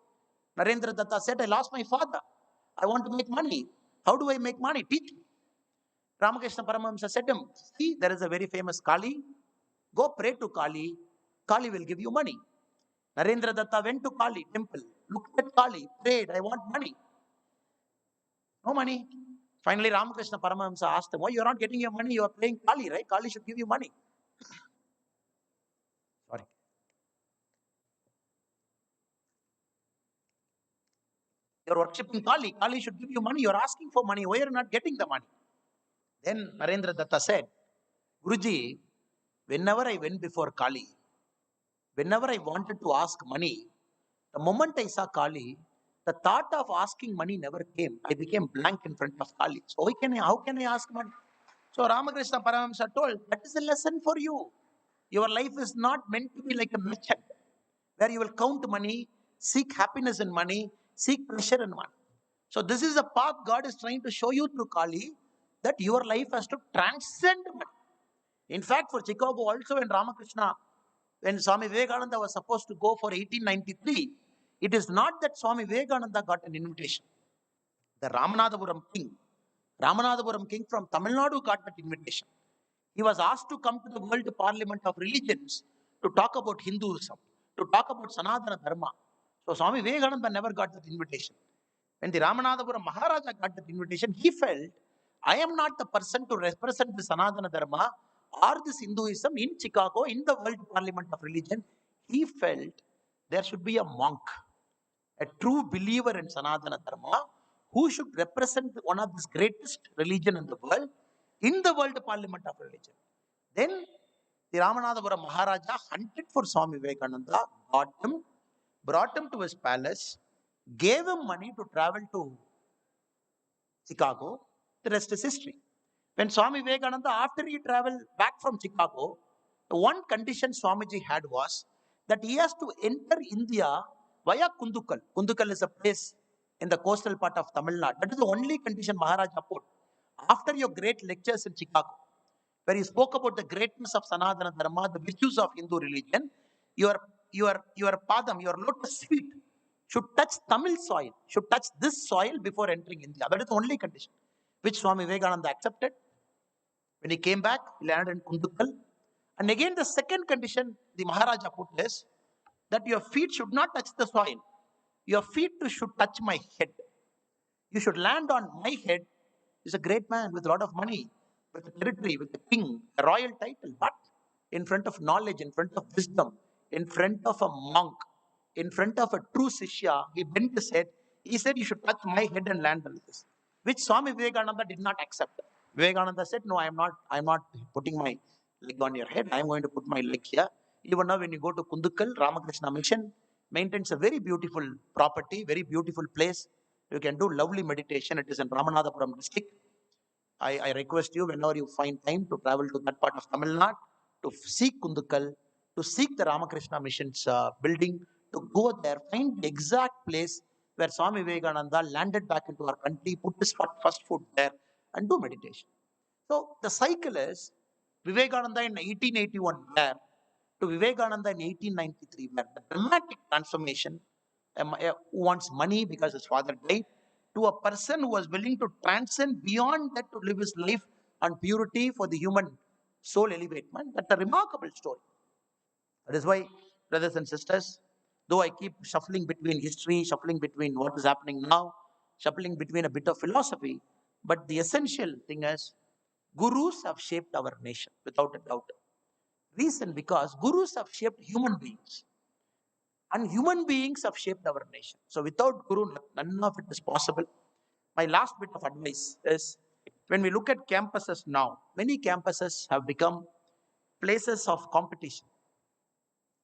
Speaker 2: Narendra Datta said, I lost my father. I want to make money. How do I make money? Teach me. Ramakrishna Paramahamsa said to him, see, there is a very famous Kali. Go pray to Kali. Kali will give you money. Narendra Datta went to Kali temple, looked at Kali, prayed, I want money. No money. Finally, Ramakrishna Paramahamsa asked him, why you are not getting your money? You are playing Kali, right? Kali should give you money. Sorry. You are worshipping Kali. Kali should give you money. You are asking for money. Why are you not getting the money? Then Narendra Datta said, Guruji, whenever I went before Kali, whenever I wanted to ask money, the moment I saw Kali, the thought of asking money never came. I became blank in front of Kali. So how can I ask money? So Ramakrishna Paramahamsa told, that is a lesson for you. Your life is not meant to be like a merchant, where you will count money, seek happiness in money, seek pleasure in money. So this is a path God is trying to show you through Kali, that your life has to transcend money. In fact, for Chicago also, when Swami Vivekananda was supposed to go for 1893, it is not that Swami Vivekananda got an invitation. The Ramanathapuram king from Tamil Nadu got that invitation. He was asked to come to the World Parliament of Religions to talk about Hinduism, to talk about Sanatana Dharma. So Swami Vivekananda never got that invitation. When the Ramanathapuram Maharaja got that invitation, he felt, I am not the person to represent the Sanatana Dharma or this Hinduism in Chicago, in the World Parliament of Religion. He felt there should be a monk, a true believer in Sanatana Dharma, who should represent one of the greatest religion in the world, in the World Parliament of Religion. Then the Ramanathapuram Maharaja hunted for Swami Vivekananda, got him, brought him to his palace, gave him money to travel to Chicago. The rest is history. When Swami Vivekananda, after he traveled back from Chicago, the one condition Swamiji had was that he has to enter India via Kundukal. Kundukal is a place in the coastal part of Tamil Nadu. That is the only condition Maharaja put. After your great lectures in Chicago, where he spoke about the greatness of Sanatana Dharma, the virtues of Hindu religion, your padam, your lotus feet should touch Tamil soil, should touch this soil before entering India. That is the only condition, which Swami Vivekananda accepted. When he came back, he landed in Kundukal. And again, the second condition the Maharaja put is that your feet should not touch the soil. Your feet should touch my head. You should land on my head. He's a great man with a lot of money, with a territory, with a king, a royal title. But in front of knowledge, in front of wisdom, in front of a monk, in front of a true Sishya, he bent his head. He said, you should touch my head and land on this, which Swami Vivekananda did not accept. Vivekananda said, no, I am not putting my leg on your head. I am going to put my leg here. Even now, when you go to Kundukal, Ramakrishna Mission maintains a very beautiful property, very beautiful place. You can do lovely meditation. It is in Ramanathapuram district. I request you, whenever you find time, to travel to that part of Tamil Nadu, to seek Kundukal, to seek the Ramakrishna Mission's building, to go there, find the exact place where Swami Vivekananda landed back into our country, put his first foot there, and do meditation. So the cycle is Vivekananda in 1881 there, to Vivekananda in 1893 where. The dramatic transformation, who wants money because his father died, to a person who was willing to transcend beyond that to live his life on purity for the human soul elevation. That's a remarkable story. That is why, brothers and sisters, though I keep shuffling between history, shuffling between what is happening now, shuffling between a bit of philosophy. But the essential thing is, gurus have shaped our nation without a doubt. Reason because gurus have shaped human beings, and human beings have shaped our nation. So without guru, none of it is possible. My last bit of advice is, when we look at campuses now, many campuses have become places of competition.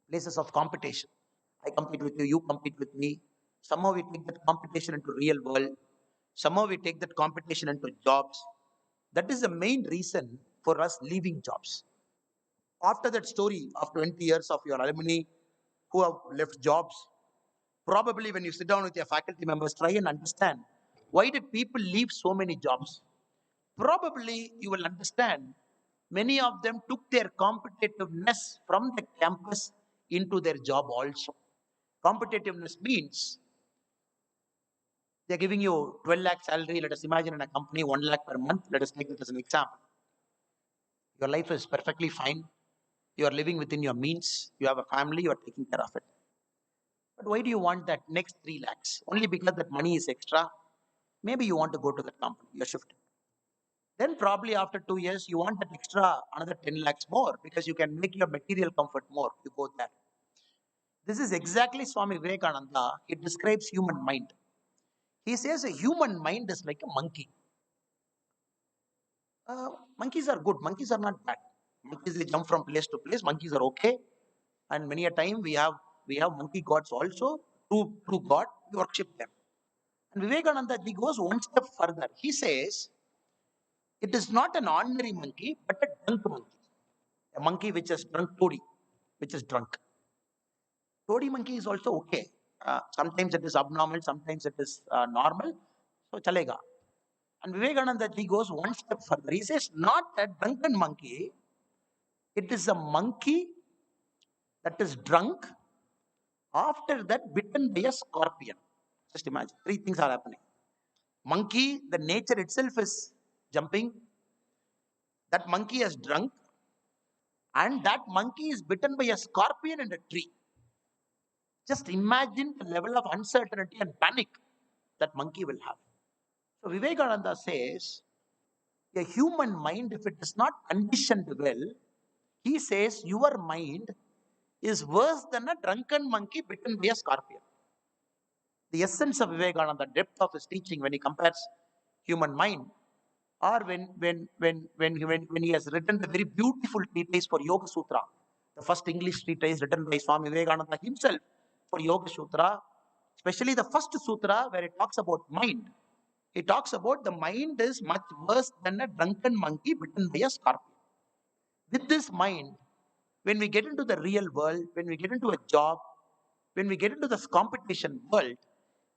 Speaker 2: Places of competition. I compete with you, you compete with me. Somehow we take that competition into real world. Somehow we take that competition into jobs. That is the main reason for us leaving jobs. After that story of 20 years of your alumni who have left jobs, probably when you sit down with your faculty members, try and understand why did people leave so many jobs. Probably you will understand many of them took their competitiveness from the campus into their job also. Competitiveness means they're giving you 12 lakh salary. Let us imagine in a company 1 lakh per month. Let us take that as an example. Your life is perfectly fine. You are living within your means. You have a family. You are taking care of it. But why do you want that next 3 lakhs? Only because that money is extra. Maybe you want to go to that company. You're shifting. Then probably after 2 years, you want that extra another 10 lakhs more because you can make your material comfort more. You go there. This is exactly Swami Vivekananda. He describes human mind. He says a human mind is like a monkey. Monkeys are good. Monkeys are not bad. Monkeys, they jump from place to place. Monkeys are okay. And many a time we have monkey gods also. True God, we worship them. And Vivekananda, he goes one step further. He says it is not an ordinary monkey, but a drunk monkey. A monkey which is drunk toddy, which is drunk. Toddy monkey is also okay. Sometimes it is abnormal, sometimes it is normal. So chalega. And Vivekananda, he goes one step further. He says, not a drunken monkey, it is a monkey that is drunk, after that bitten by a scorpion. Just imagine, three things are happening. Monkey, the nature itself is jumping. That monkey is drunk, and that monkey is bitten by a scorpion in a tree. Just imagine the level of uncertainty and panic that monkey will have. So Vivekananda says, a human mind, if it is not conditioned well, he says your mind is worse than a drunken monkey bitten by a scorpion. The essence of Vivekananda, the depth of his teaching when he compares human mind, or when he has written the very beautiful treatise for Yoga Sutra, the first English treatise written by Swami Vivekananda himself for Yoga Sutra, especially the first sutra where it talks about mind. It talks about the mind is much worse than a drunken monkey bitten by a scorpion. With this mind, when we get into the real world, when we get into a job, when we get into this competition world,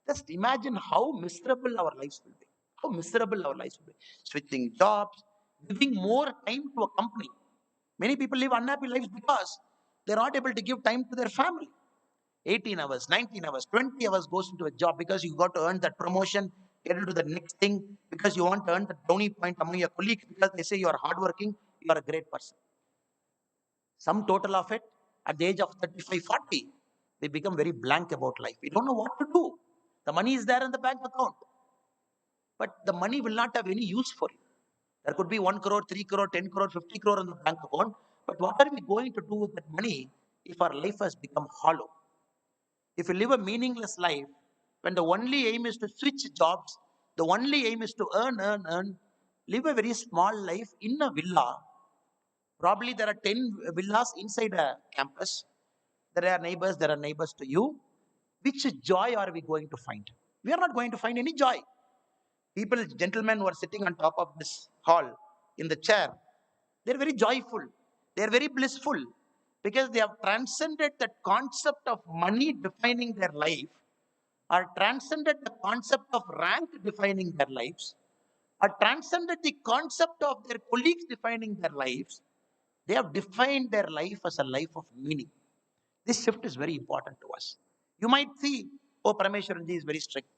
Speaker 2: just imagine how miserable our lives will be. How miserable our lives will be. Switching jobs, giving more time to a company. Many people live unhappy lives because they're not able to give time to their family. 18 hours, 19 hours, 20 hours goes into a job because you got to earn that promotion, get into the next thing, because you want to earn the brownie point among your colleagues because they say you are hardworking, you are a great person. Some total of it, at the age of 35, 40, we become very blank about life. We don't know what to do. The money is there in the bank account, but the money will not have any use for you. There could be 1 crore, 3 crore, 10 crore, 50 crore in the bank account, but what are we going to do with that money if our life has become hollow? If you live a meaningless life, when the only aim is to switch jobs, the only aim is to earn, live a very small life in a villa. Probably there are 10 villas inside a campus. There are neighbors to you. Which joy are we going to find? We are not going to find any joy. People, gentlemen who are sitting on top of this hall in the chair, they're very joyful. They're very blissful because they have transcended that concept of money defining their life, or transcended the concept of rank defining their lives, or transcended the concept of their colleagues defining their lives. They have defined their life as a life of meaning. This shift is very important to us. You might see, oh, Parameshwaranji is very strict.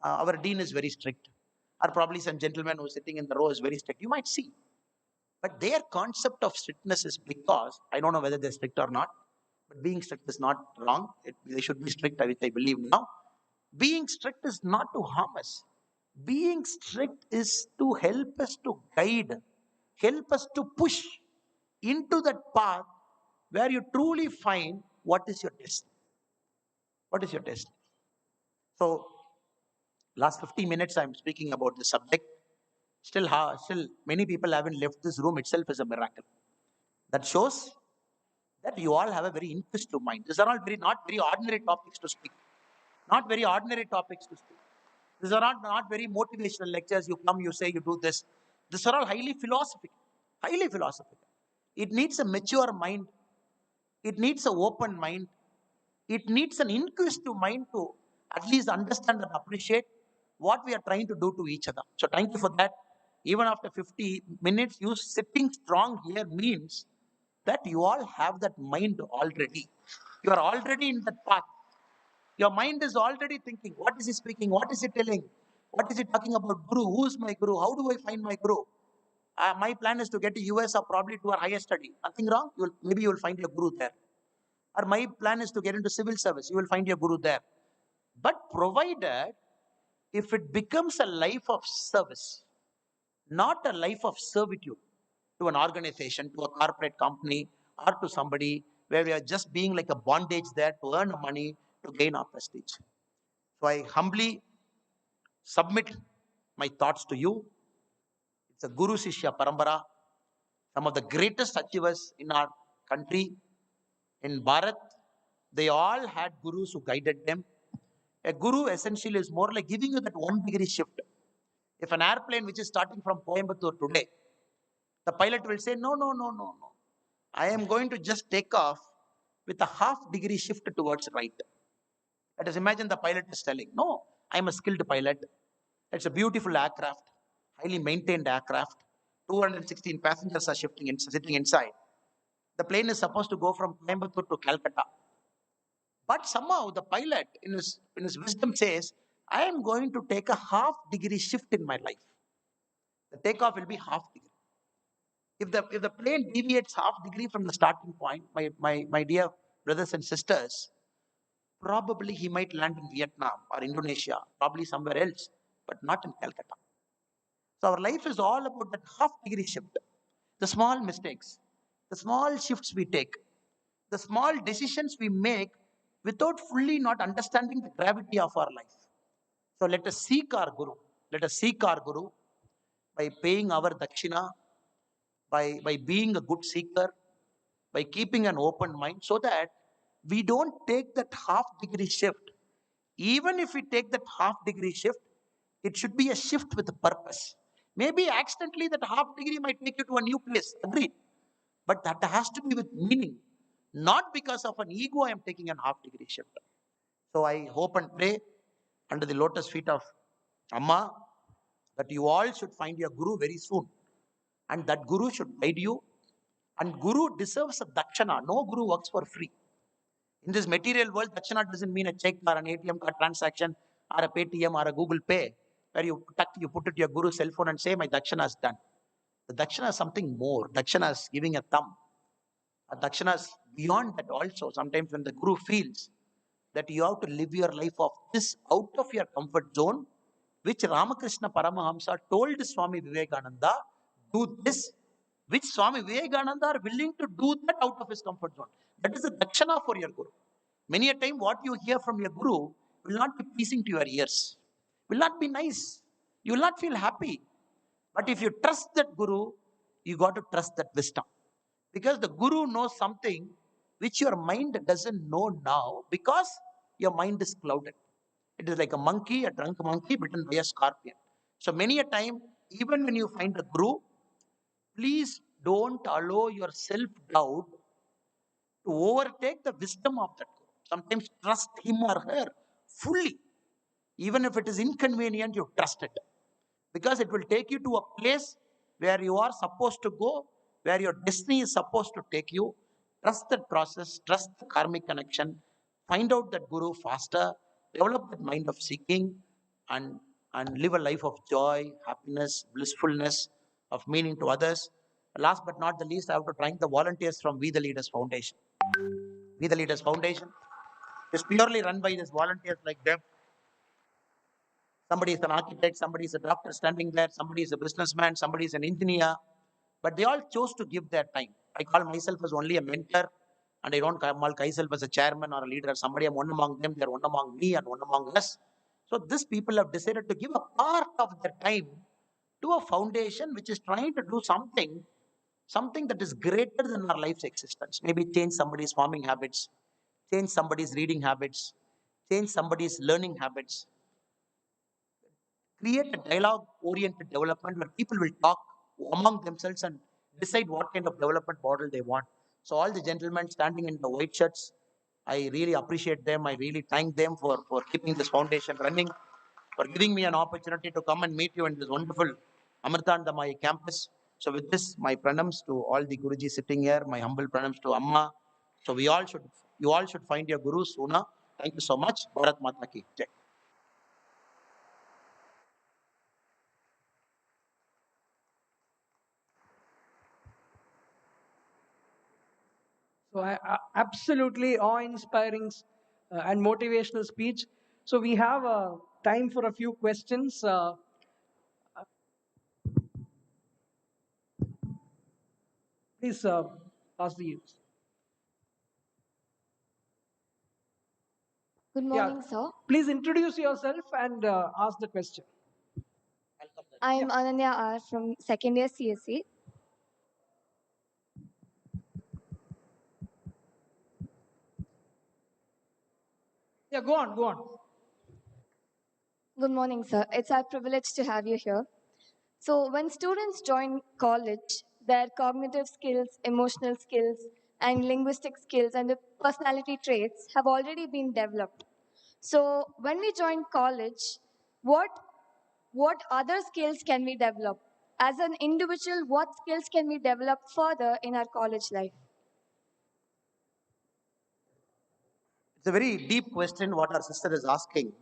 Speaker 2: Our dean is very strict. Or probably some gentleman who's sitting in the row is very strict. You might see. But their concept of strictness is because, I don't know whether they're strict or not, but being strict is not wrong. They should be strict, which I believe now. Being strict is not to harm us. Being strict is to help us to guide, help us to push into that path where you truly find what is your destiny. What is your destiny? So, last 50 minutes I'm speaking about the subject. Still, many people haven't left this room itself is a miracle. That shows that you all have a very inquisitive mind. These are all not very ordinary topics to speak. Not very ordinary topics to speak. These are not very motivational lectures. You come, you say, you do this. These are all highly philosophical. Highly philosophical. It needs a mature mind. It needs an open mind. It needs an inquisitive mind to at least understand and appreciate what we are trying to do to each other. So thank you for that. Even after 50 minutes, you sitting strong here means that you all have that mind already. You are already in that path. Your mind is already thinking, what is he speaking? What is he telling? What is he talking about? Guru, who is my guru? How do I find my guru? My plan is to get to US or probably to a higher study. Nothing wrong. Maybe you will find your guru there. Or my plan is to get into civil service. You will find your guru there. But provided if it becomes a life of service, not a life of servitude to an organization, to a corporate company, or to somebody where we are just being like a bondage there to earn money to gain our prestige. So I humbly submit my thoughts to you. It's a Guru Sishya Parambara, some of the greatest achievers in our country, in Bharat. They all had gurus who guided them. A guru essentially is more like giving you that 1 degree shift. If an airplane which is starting from Coimbatore today, the pilot will say, no, no, no, no, no. I am going to just take off with a ½ degree shift towards right. Let us imagine the pilot is telling, no, I am a skilled pilot. It's a beautiful aircraft, highly maintained aircraft. 216 passengers are sitting inside. The plane is supposed to go from Coimbatore to Calcutta. But somehow the pilot, in his wisdom, says, I am going to take a ½ degree shift in my life. The takeoff will be ½ degree. If the plane deviates ½ degree from the starting point, my dear brothers and sisters, probably he might land in Vietnam or Indonesia, probably somewhere else, but not in Calcutta. So our life is all about that ½ degree shift. The small mistakes, the small shifts we take, the small decisions we make without fully not understanding the gravity of our life. So let us seek our Guru. Let us seek our Guru by paying our dakshina, by being a good seeker, by keeping an open mind, so that we don't take that ½ degree shift. Even if we take that ½ degree shift, it should be a shift with a purpose. Maybe accidentally that ½ degree might take you to a new place, agreed. But that has to be with meaning, not because of an ego I am taking an ½ degree shift. So I hope and pray under the lotus feet of Amma that you all should find your Guru very soon. And that Guru should guide you. And Guru deserves a dakshana. No Guru works for free. In this material world, dakshana doesn't mean a check or an ATM card transaction or a Paytm or a Google Pay, where you put it to your Guru's cell phone and say, my dakshana is done. The dakshana is something more. Dakshana is giving a thumb. A dakshana is beyond that also. Sometimes when the Guru feels that you have to live your life of this out of your comfort zone, which Ramakrishna Paramahamsa told Swami Vivekananda, do this, which Swami Vivekananda are willing to do that out of his comfort zone. That is a dakshana for your Guru. Many a time what you hear from your Guru will not be pleasing to your ears, will not be nice. You will not feel happy. But if you trust that Guru, you got to trust that wisdom. Because the Guru knows something which your mind doesn't know now because your mind is clouded. It is like a monkey, a drunk monkey bitten by a scorpion. So many a time, even when you find a Guru, please don't allow your self-doubt to overtake the wisdom of that Guru. Sometimes trust him or her fully. Even if it is inconvenient, you trust it. Because it will take you to a place where you are supposed to go, where your destiny is supposed to take you. Trust that process, trust the karmic connection, find out that Guru faster, develop that mind of seeking, and, and live a life of joy, happiness, blissfulness, of meaning to others. Last but not the least, I have to thank the volunteers from We the Leaders Foundation. We the Leaders Foundation is purely run by these volunteers like them. Somebody is an architect, somebody is a doctor standing there, somebody is a businessman, somebody is an engineer, but they all chose to give their time. I call myself as only a mentor, and I don't call myself as a chairman or a leader. Somebody, I'm one among them, they're one among me, and one among us. So these people have decided to give a part of their time to a foundation which is trying to do something that is greater than our life's existence. Maybe change somebody's farming habits, change somebody's reading habits, change somebody's learning habits, create a dialogue oriented development where people will talk among themselves and decide what kind of development model they want. So, all the gentlemen standing in the white shirts, I really appreciate them. I really thank them for keeping this foundation running, for giving me an opportunity to come and meet you in this wonderful Amirtha campus. So, with this, my pranams to all the Guruji sitting here, my humble pranams to Amma. So, you all should find your Guru sooner. Thank you so much. Bharat Mata ki Jai.
Speaker 1: So, absolutely awe-inspiring and motivational speech. So, we have time for a few questions. Please pass the use.
Speaker 3: Good
Speaker 1: Yeah,
Speaker 3: morning, sir.
Speaker 1: please introduce yourself and ask the question.
Speaker 3: I'm
Speaker 1: Yeah,
Speaker 3: Ananya R from second year CSE.
Speaker 1: yeah, go on, go on.
Speaker 3: Good morning, sir. It's our privilege to have you here. So, when students join college, their cognitive skills, emotional skills, and linguistic skills and the personality traits have already been developed. So, when we join college, what what other skills can we develop? As an individual, what skills can we develop further in our college life?
Speaker 2: It's a very deep question what our sister is asking.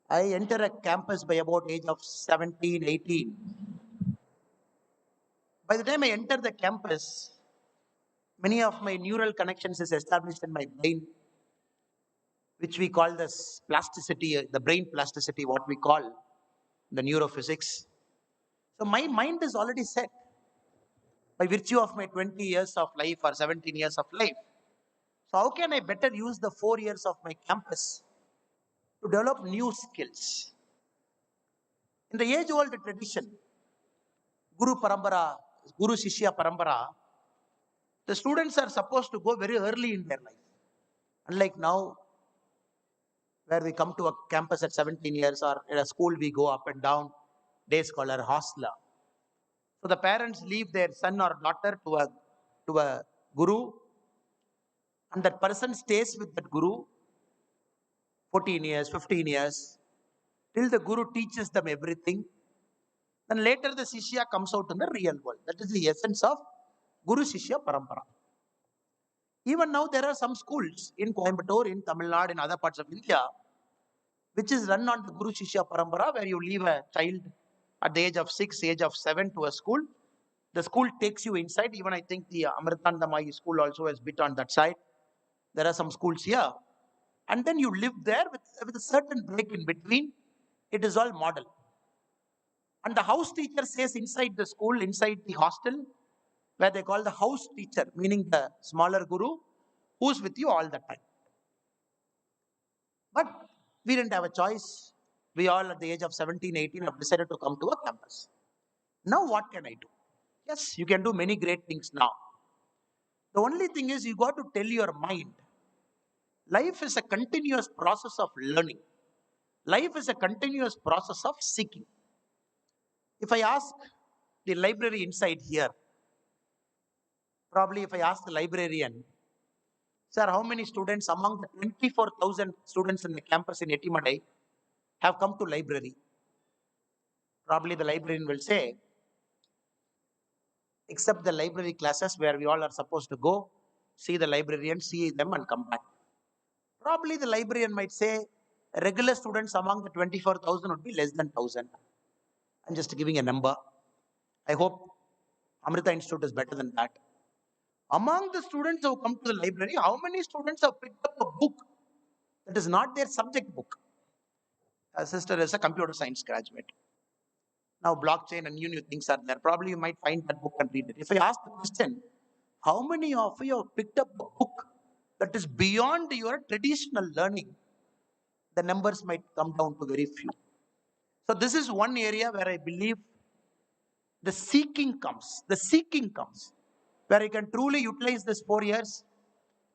Speaker 2: I enter a campus by about age of 17, 18. By the time I enter the campus, many of my neural connections is established in my brain, which we call this plasticity, the brain plasticity, what we call the neurophysics. So my mind is already set by virtue of my 20 years of life or 17 years of life. So how can I better use the 4 years of my campus to develop new skills? In the age-old tradition, Guru Parambara, Guru Shishya Parambara, the students are supposed to go very early in their life. Unlike now, where we come to a campus at 17 years or in a school we go up and down, day scholar, hostler. So the parents leave their son or daughter to a guru, and that person stays with that guru 14 years, 15 years, till the guru teaches them everything. Then later the Shishya comes out in the real world. That is the essence of Guru Shishya Parampara. Even now, there are some schools in Coimbatore, in Tamil Nadu, in other parts of India, which is run on the Guru Shishya Parampara, where you leave a child at the age of 6, age of 7 to a school. The school takes you inside. Even I think the Amirtha school also has bit on that side. There are some schools here. And then you live there with a certain break in between. It is all model. And the house teacher says inside the school, inside the hostel, where they call the house teacher, meaning the smaller guru, who's with you all the time. But we didn't have a choice. We all at the age of 17, 18 have decided to come to a campus. Now what can I do? Yes, you can do many great things now. The only thing is you got to tell your mind, life is a continuous process of learning. Life is a continuous process of seeking. If I ask the library inside here, probably if I ask the librarian, sir, how many students among the 24,000 students in the campus in Etimadai have come to library? Probably the librarian will say, except the library classes where we all are supposed to go, see the librarian, see them and come back. Probably the librarian might say, regular students among the 24,000 would be less than 1,000. I'm just giving a number. I hope Amrita Institute is better than that. Among the students who come to the library, how many students have picked up a book that is not their subject book? A sister is a computer science graduate. Now, blockchain and new things are there. Probably you might find that book and read it. If I ask the question, how many of you have picked up a book that is beyond your traditional learning? The numbers might come down to very few. So, this is one area where I believe the seeking comes, where you can truly utilize this 4 years.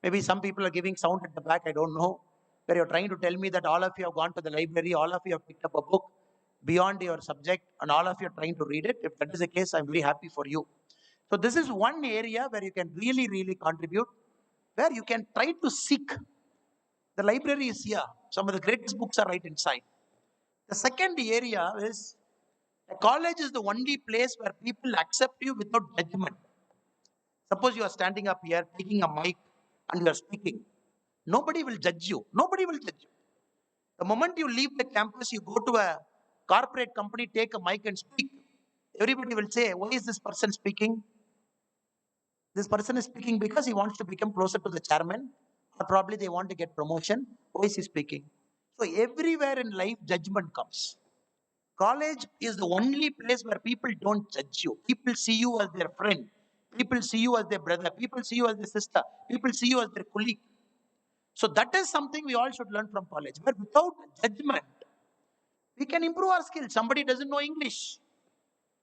Speaker 2: Maybe some people are giving sound at the back, I don't know, where you're trying to tell me that all of you have gone to the library, all of you have picked up a book beyond your subject, and all of you are trying to read it. If that is the case, I'm very happy for you. So, this is one area where you can really, really contribute, where you can try to seek. The library is here. Some of the greatest books are right inside. The second area is a college is the only place where people accept you without judgment. Suppose you are standing up here, taking a mic, and you are speaking. Nobody will judge you. Nobody will judge you. The moment you leave the campus, you go to a corporate company, take a mic and speak. Everybody will say, why is this person speaking? This person is speaking because he wants to become closer to the chairman, or probably they want to get promotion. Why is he speaking? So everywhere in life, judgment comes. College is the only place where people don't judge you. People see you as their friend. People see you as their brother. People see you as their sister. People see you as their colleague. So that is something we all should learn from college. But without judgment, we can improve our skills. Somebody doesn't know English.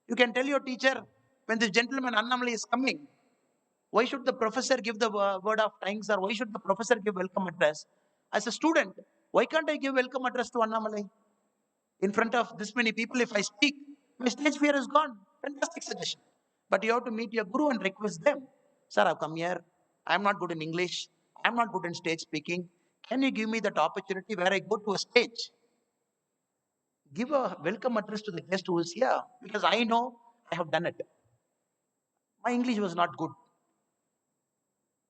Speaker 2: You can tell your teacher, when this gentleman Annamalai is coming, why should the professor give the word of thanks, or why should the professor give welcome address? As a student, why can't I give welcome address to Annamalai? In front of this many people, if I speak, my stage fear is gone. Fantastic suggestion. But you have to meet your guru and request them. Sir, I've come here. I'm not good in English. I'm not good in stage speaking. Can you give me that opportunity where I go to a stage? Give a welcome address to the guest who is here, because I know I have done it. My English was not good.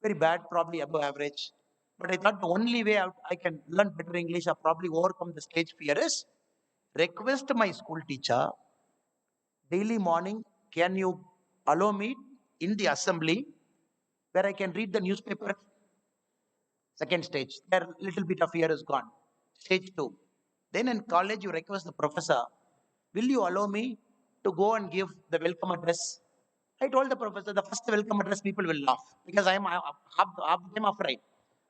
Speaker 2: Very bad, probably above average. But I thought the only way I can learn better English or probably overcome the stage fear is request my school teacher daily morning, can you allow me in the assembly where I can read the newspaper? Second stage, there little bit of fear is gone. Stage two. Then in college, you request the professor, will you allow me to go and give the welcome address? I told the professor, the first welcome address, people will laugh because I am half them afraid.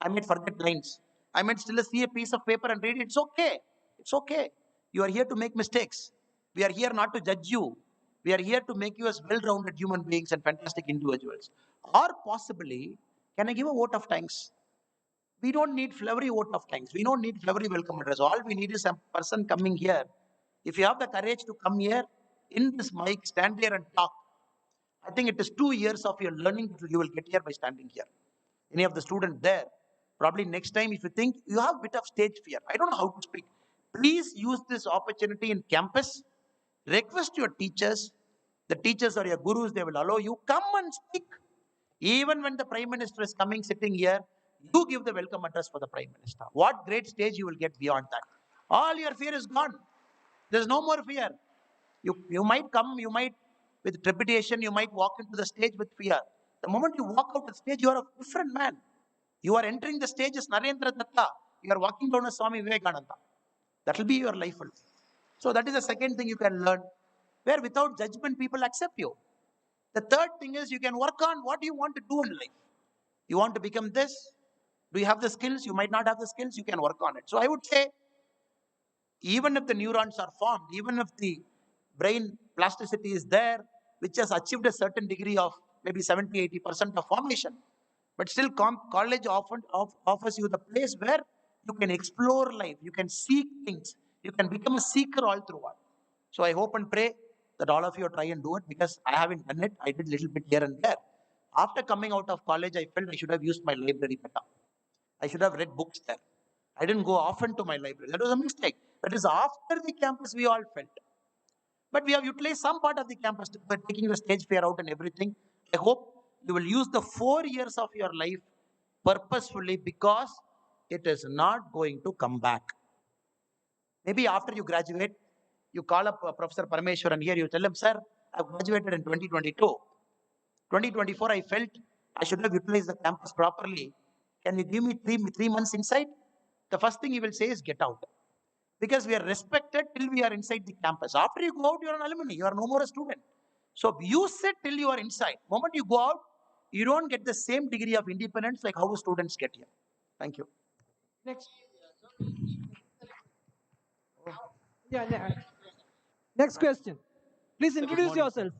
Speaker 2: I might forget lines. I might still see a piece of paper and read it. It's okay. It's okay. You are here to make mistakes. We are here not to judge you. We are here to make you as well-rounded human beings and fantastic individuals. Or possibly, can I give a vote of thanks? We don't need flowery vote of thanks. We don't need flowery welcome address. All we need is a person coming here. If you have the courage to come here, in this mic, stand here and talk. I think it is 2 years of your learning that you will get here by standing here. Any of the students there, probably next time, if you think you have a bit of stage fear, I don't know how to speak, please use this opportunity in campus. Request your teachers. The teachers are your gurus. They will allow you. Come and speak. Even when the Prime Minister is coming, sitting here, you give the welcome address for the Prime Minister. What great stage you will get beyond that. All your fear is gone. There's no more fear. You might come, you might, with trepidation, you might walk into the stage with fear. The moment you walk out the stage, you are a different man. You are entering the stage as Narendra Datta. You are walking down as Swami Vivekananda. That will be your life. So that is the second thing you can learn, where without judgment, people accept you. The third thing is you can work on what you want to do in life. You want to become this? Do you have the skills? You might not have the skills. You can work on it. So I would say, even if the neurons are formed, even if the brain plasticity is there, which has achieved a certain degree of maybe 70-80% of formation, but still college often offers you the place where you can explore life, you can seek things, you can become a seeker all throughout. So I hope and pray that all of you try and do it, because I haven't done it. I did a little bit here and there. After coming out of college, I felt I should have used my library better. I should have read books there. I didn't go often to my library. That was a mistake. That is after the campus we all felt. But we have utilized some part of the campus by taking the stage fear out and everything. I hope you will use the 4 years of your life purposefully, because it is not going to come back. Maybe after you graduate, you call up Professor Parameshwaran here, you tell him, sir, I graduated in 2022. 2024, I felt I should have utilized the campus properly. Can you give me three months inside? The first thing he will say is, get out. because we are respected till we are inside the campus. After you go out, you are an alumni. You are no more a student. So use it till you are inside. Moment you go out, you don't get the same degree of independence like how students get here. Thank you.
Speaker 1: Next. Yeah, next question. Please
Speaker 4: So good
Speaker 1: introduce
Speaker 4: morning, sir.
Speaker 1: yourself.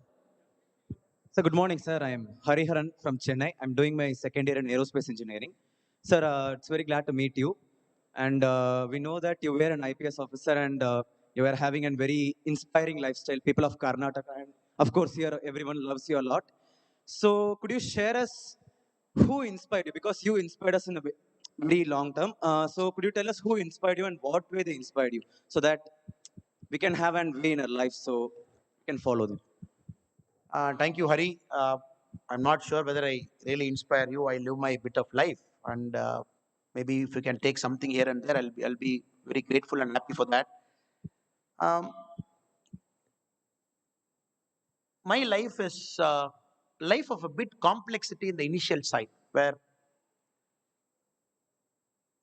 Speaker 4: So good morning, sir. I am Hariharan from Chennai. I'm doing my second year in aerospace engineering. Sir, it's very glad to meet you. And we know that you were an IPS officer and you are having a very inspiring lifestyle. People of Karnataka and of course here everyone loves you a lot. So could you share us who inspired you? Because you inspired us in a very long term. So could you tell us who inspired you and what way they inspired you, so that we can have a way in our life so we can follow them.
Speaker 2: Thank you, Hari. I'm not sure whether I really inspire you. I live my bit of life, and maybe if you can take something here and there, I'll be very grateful and happy for that. Um, my life is life of a bit complexity in the initial side, where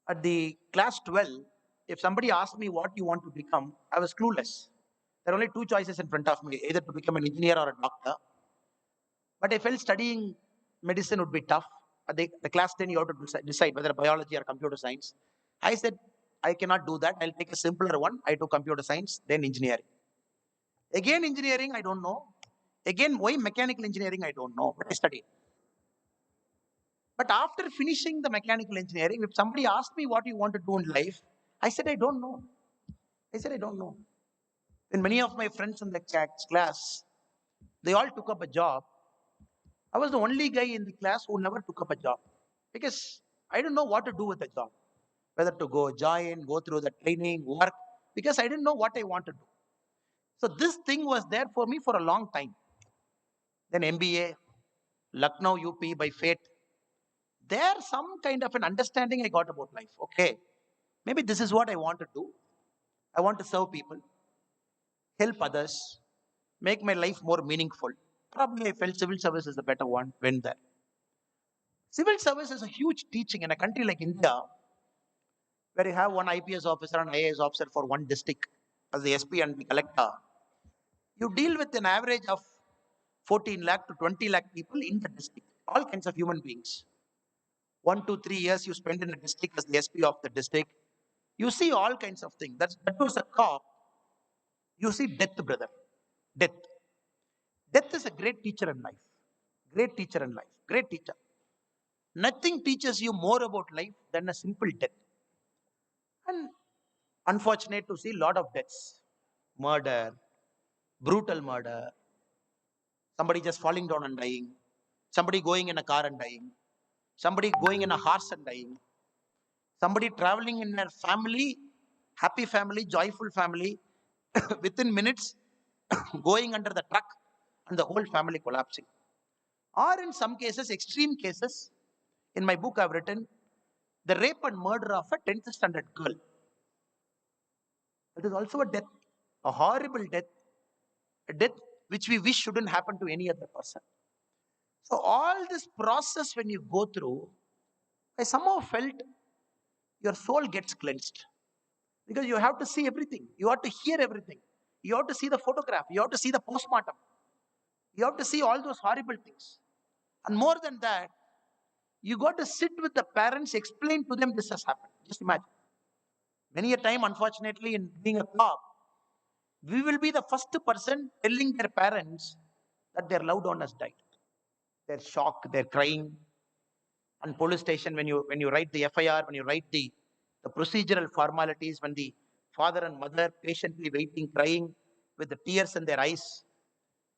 Speaker 2: at the class 12, if somebody asked me what you want to become, I was clueless. There are only two choices in front of me, either to become an engineer or a doctor. But I felt studying medicine would be tough. At the class 10, you have to decide whether biology or computer science. I said, I cannot do that. I'll take a simpler one. I took computer science, then engineering. Again, engineering, I don't know. Again, why mechanical engineering, I don't know. But I studied. But after finishing the mechanical engineering, if somebody asked me what you want to do in life, I said, I don't know. I said, I don't know. When many of my friends in the class, they all took up a job, I was the only guy in the class who never took up a job because I didn't know what to do with the job, whether to go join, go through the training, work, because I didn't know what I wanted to do. So this thing was there for me for a long time. Then MBA, Lucknow, UP by fate. There's some kind of an understanding I got about life. Okay, maybe this is what I want to do. I want to serve people, help others, make my life more meaningful. Probably I felt civil service is the better one, went there. Civil service is a huge teaching in a country like India, where you have one IPS officer and IAS officer for one district as the SP and the collector. You deal with an average of 14 lakh to 20 lakh people in the district, all kinds of human beings. 1 to 3 years you spend in the district as the SP of the district. You see all kinds of things. That was a cop. You see death, brother. Death. Death is a great teacher in life. Great teacher in life. Great teacher. Nothing teaches you more about life than a simple death. And unfortunate to see a lot of deaths. Murder, brutal murder, somebody just falling down and dying, somebody going in a car and dying, somebody going in a horse and dying, somebody traveling in their family, happy family, joyful family, within minutes going under the truck and the whole family collapsing. Or in some cases, extreme cases, in my book I've written the rape and murder of a 10th standard girl. It is also a death, a horrible death, a death which we wish shouldn't happen to any other person. So all this process when you go through, I somehow felt your soul gets cleansed because you have to see everything. You have to hear everything. You have to see the photograph. You have to see the postmortem. You have to see all those horrible things. And more than that, you got to sit with the parents, explain to them this has happened. Just imagine. Many a time, unfortunately, in being a cop, we will be the first person telling their parents that their loved one has died. They're shocked, they're crying, and police station when you write the FIR, when you write the procedural formalities, when the father and mother patiently waiting, crying with the tears in their eyes,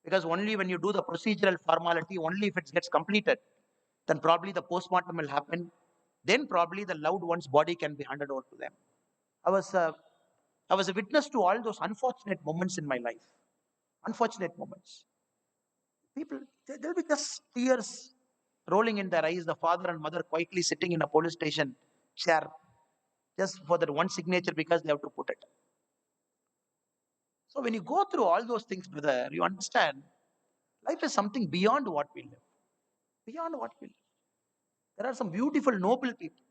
Speaker 2: because only when you do the procedural formality, only if it gets completed, then probably the postmortem will happen. Then probably the loved one's body can be handed over to them. I was uh, I was a witness to all those unfortunate moments in my life. Unfortunate moments. People, there'll be just tears rolling in their eyes, the father and mother quietly sitting in a police station chair just for that one signature because they have to put it. So when you go through all those things, brother, you understand life is something beyond what we live. Beyond what we live. There are some beautiful, noble people.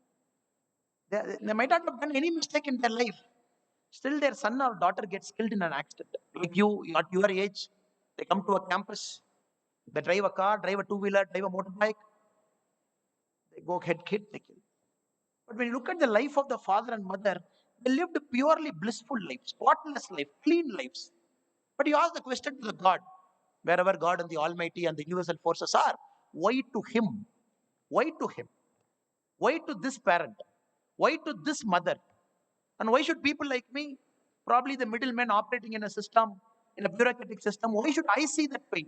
Speaker 2: They might not have done any mistake in their life. Still their son or daughter gets killed in an accident. Like you, at your age, they come to a campus, they drive a car, drive a two-wheeler, drive a motorbike, they go head hit, they kill. But when you look at the life of the father and mother, they lived purely blissful lives, spotless life, clean lives. But you ask the question to the God, wherever God and the Almighty and the universal forces are, why to him? Why to him? Why to this parent? Why to this mother? And why should people like me, probably the middlemen operating in a system, in a bureaucratic system, why should I see that pain?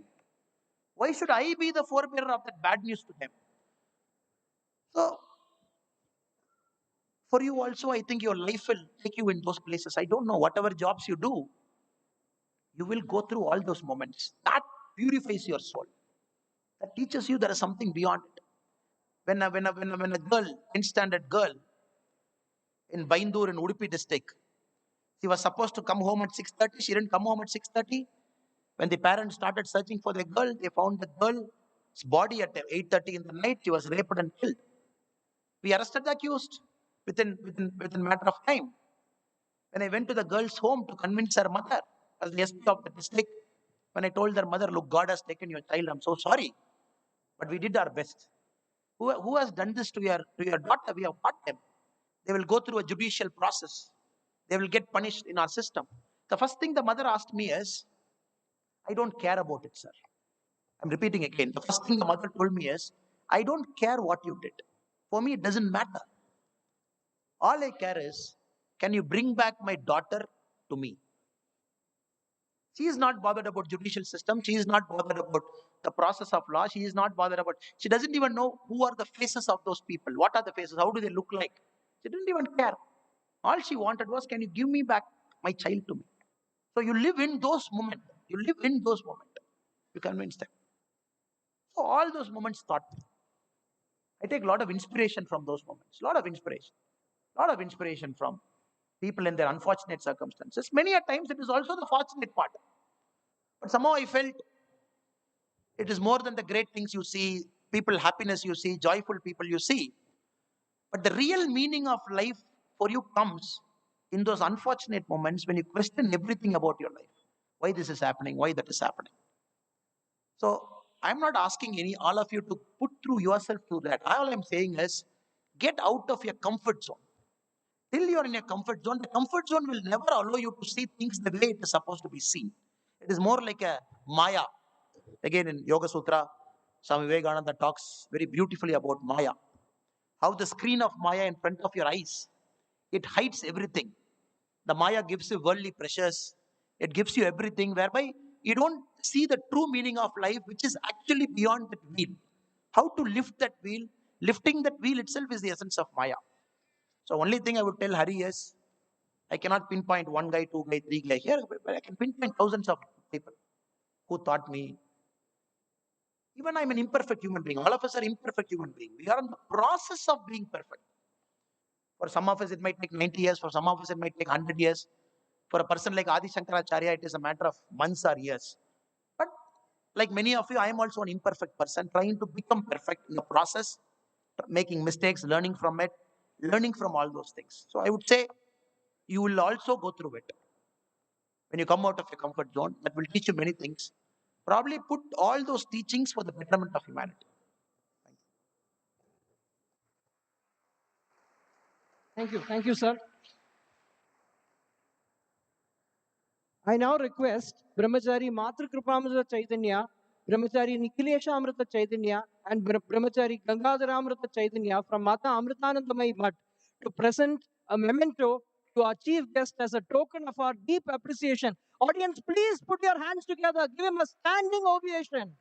Speaker 2: Why should I be the forebearer of that bad news to them? So, for you also, I think your life will take you in those places. I don't know, whatever jobs you do, you will go through all those moments. That purifies your soul. That teaches you there is something beyond it. When a girl, 10th standard girl in Baindur in Udupi district, she was supposed to come home at 6:30. She didn't come home at 6:30. When the parents started searching for the girl, they found the girl's body at 8:30 in the night. She was raped and killed. We arrested the accused within a matter of time. When I went to the girl's home to convince her mother, as the SP of the district, when I told her mother, look, God has taken your child, I'm so sorry, but we did our best. Who has done this to your daughter? We have caught them. They will go through a judicial process. They will get punished in our system. The first thing the mother asked me is, I don't care about it, sir. I'm repeating again. The first thing the mother told me is, I don't care what you did. For me, it doesn't matter. All I care is, can you bring back my daughter to me? She is not bothered about judicial system. She is not bothered about the process of law. She is not bothered about, she doesn't even know who are the faces of those people. What are the faces? How do they look like? She didn't even care. All she wanted was, can you give me back my child to me? So you live in those moments. You live in those moments. You convince them. So all those moments taught me. I take a lot of inspiration from those moments. A lot of inspiration. A lot of inspiration from people in their unfortunate circumstances. Many a times it is also the fortunate part. But somehow I felt it is more than the great things you see, people happiness you see, joyful people you see. But the real meaning of life for you comes in those unfortunate moments when you question everything about your life. Why this is happening, why that is happening. So I'm not asking all of you to put through yourself through that. All I'm saying is get out of your comfort zone. Till you're in your comfort zone, the comfort zone will never allow you to see things the way it is supposed to be seen. It is more like a Maya. Again, in Yoga Sutra, Swami Vivekananda talks very beautifully about Maya. How the screen of Maya in front of your eyes, it hides everything. The Maya gives you worldly pressures. It gives you everything, whereby you don't see the true meaning of life, which is actually beyond that wheel. How to lift that wheel? Lifting that wheel itself is the essence of Maya. So only thing I would tell Hari is, I cannot pinpoint one guy, two guy, three guy here, but I can pinpoint thousands of people who taught me. Even I'm an imperfect human being. All of us are imperfect human beings. We are in the process of being perfect. For some of us, it might take 90 years. For some of us, it might take 100 years. For a person like Adi Shankaracharya, it is a matter of months or years. But like many of you, I am also an imperfect person trying to become perfect in the process, making mistakes, learning from it, learning from all those things. So I would say you will also go through it. When you come out of your comfort zone, that will teach you many things. Probably put all those teachings for the betterment of humanity.
Speaker 1: Thank you. Thank you, sir. I now request Brahmachari Matrikrupaamrita Chaitanya, Brahmachari Nikhileshamrita Chaitanya, and Brahmachari Gangadharamrita Chaitanya from Mata Amritanandamai Mutt to present a memento to our chief guest as a token of our deep appreciation. Audience, please put your hands together. Give him a standing ovation.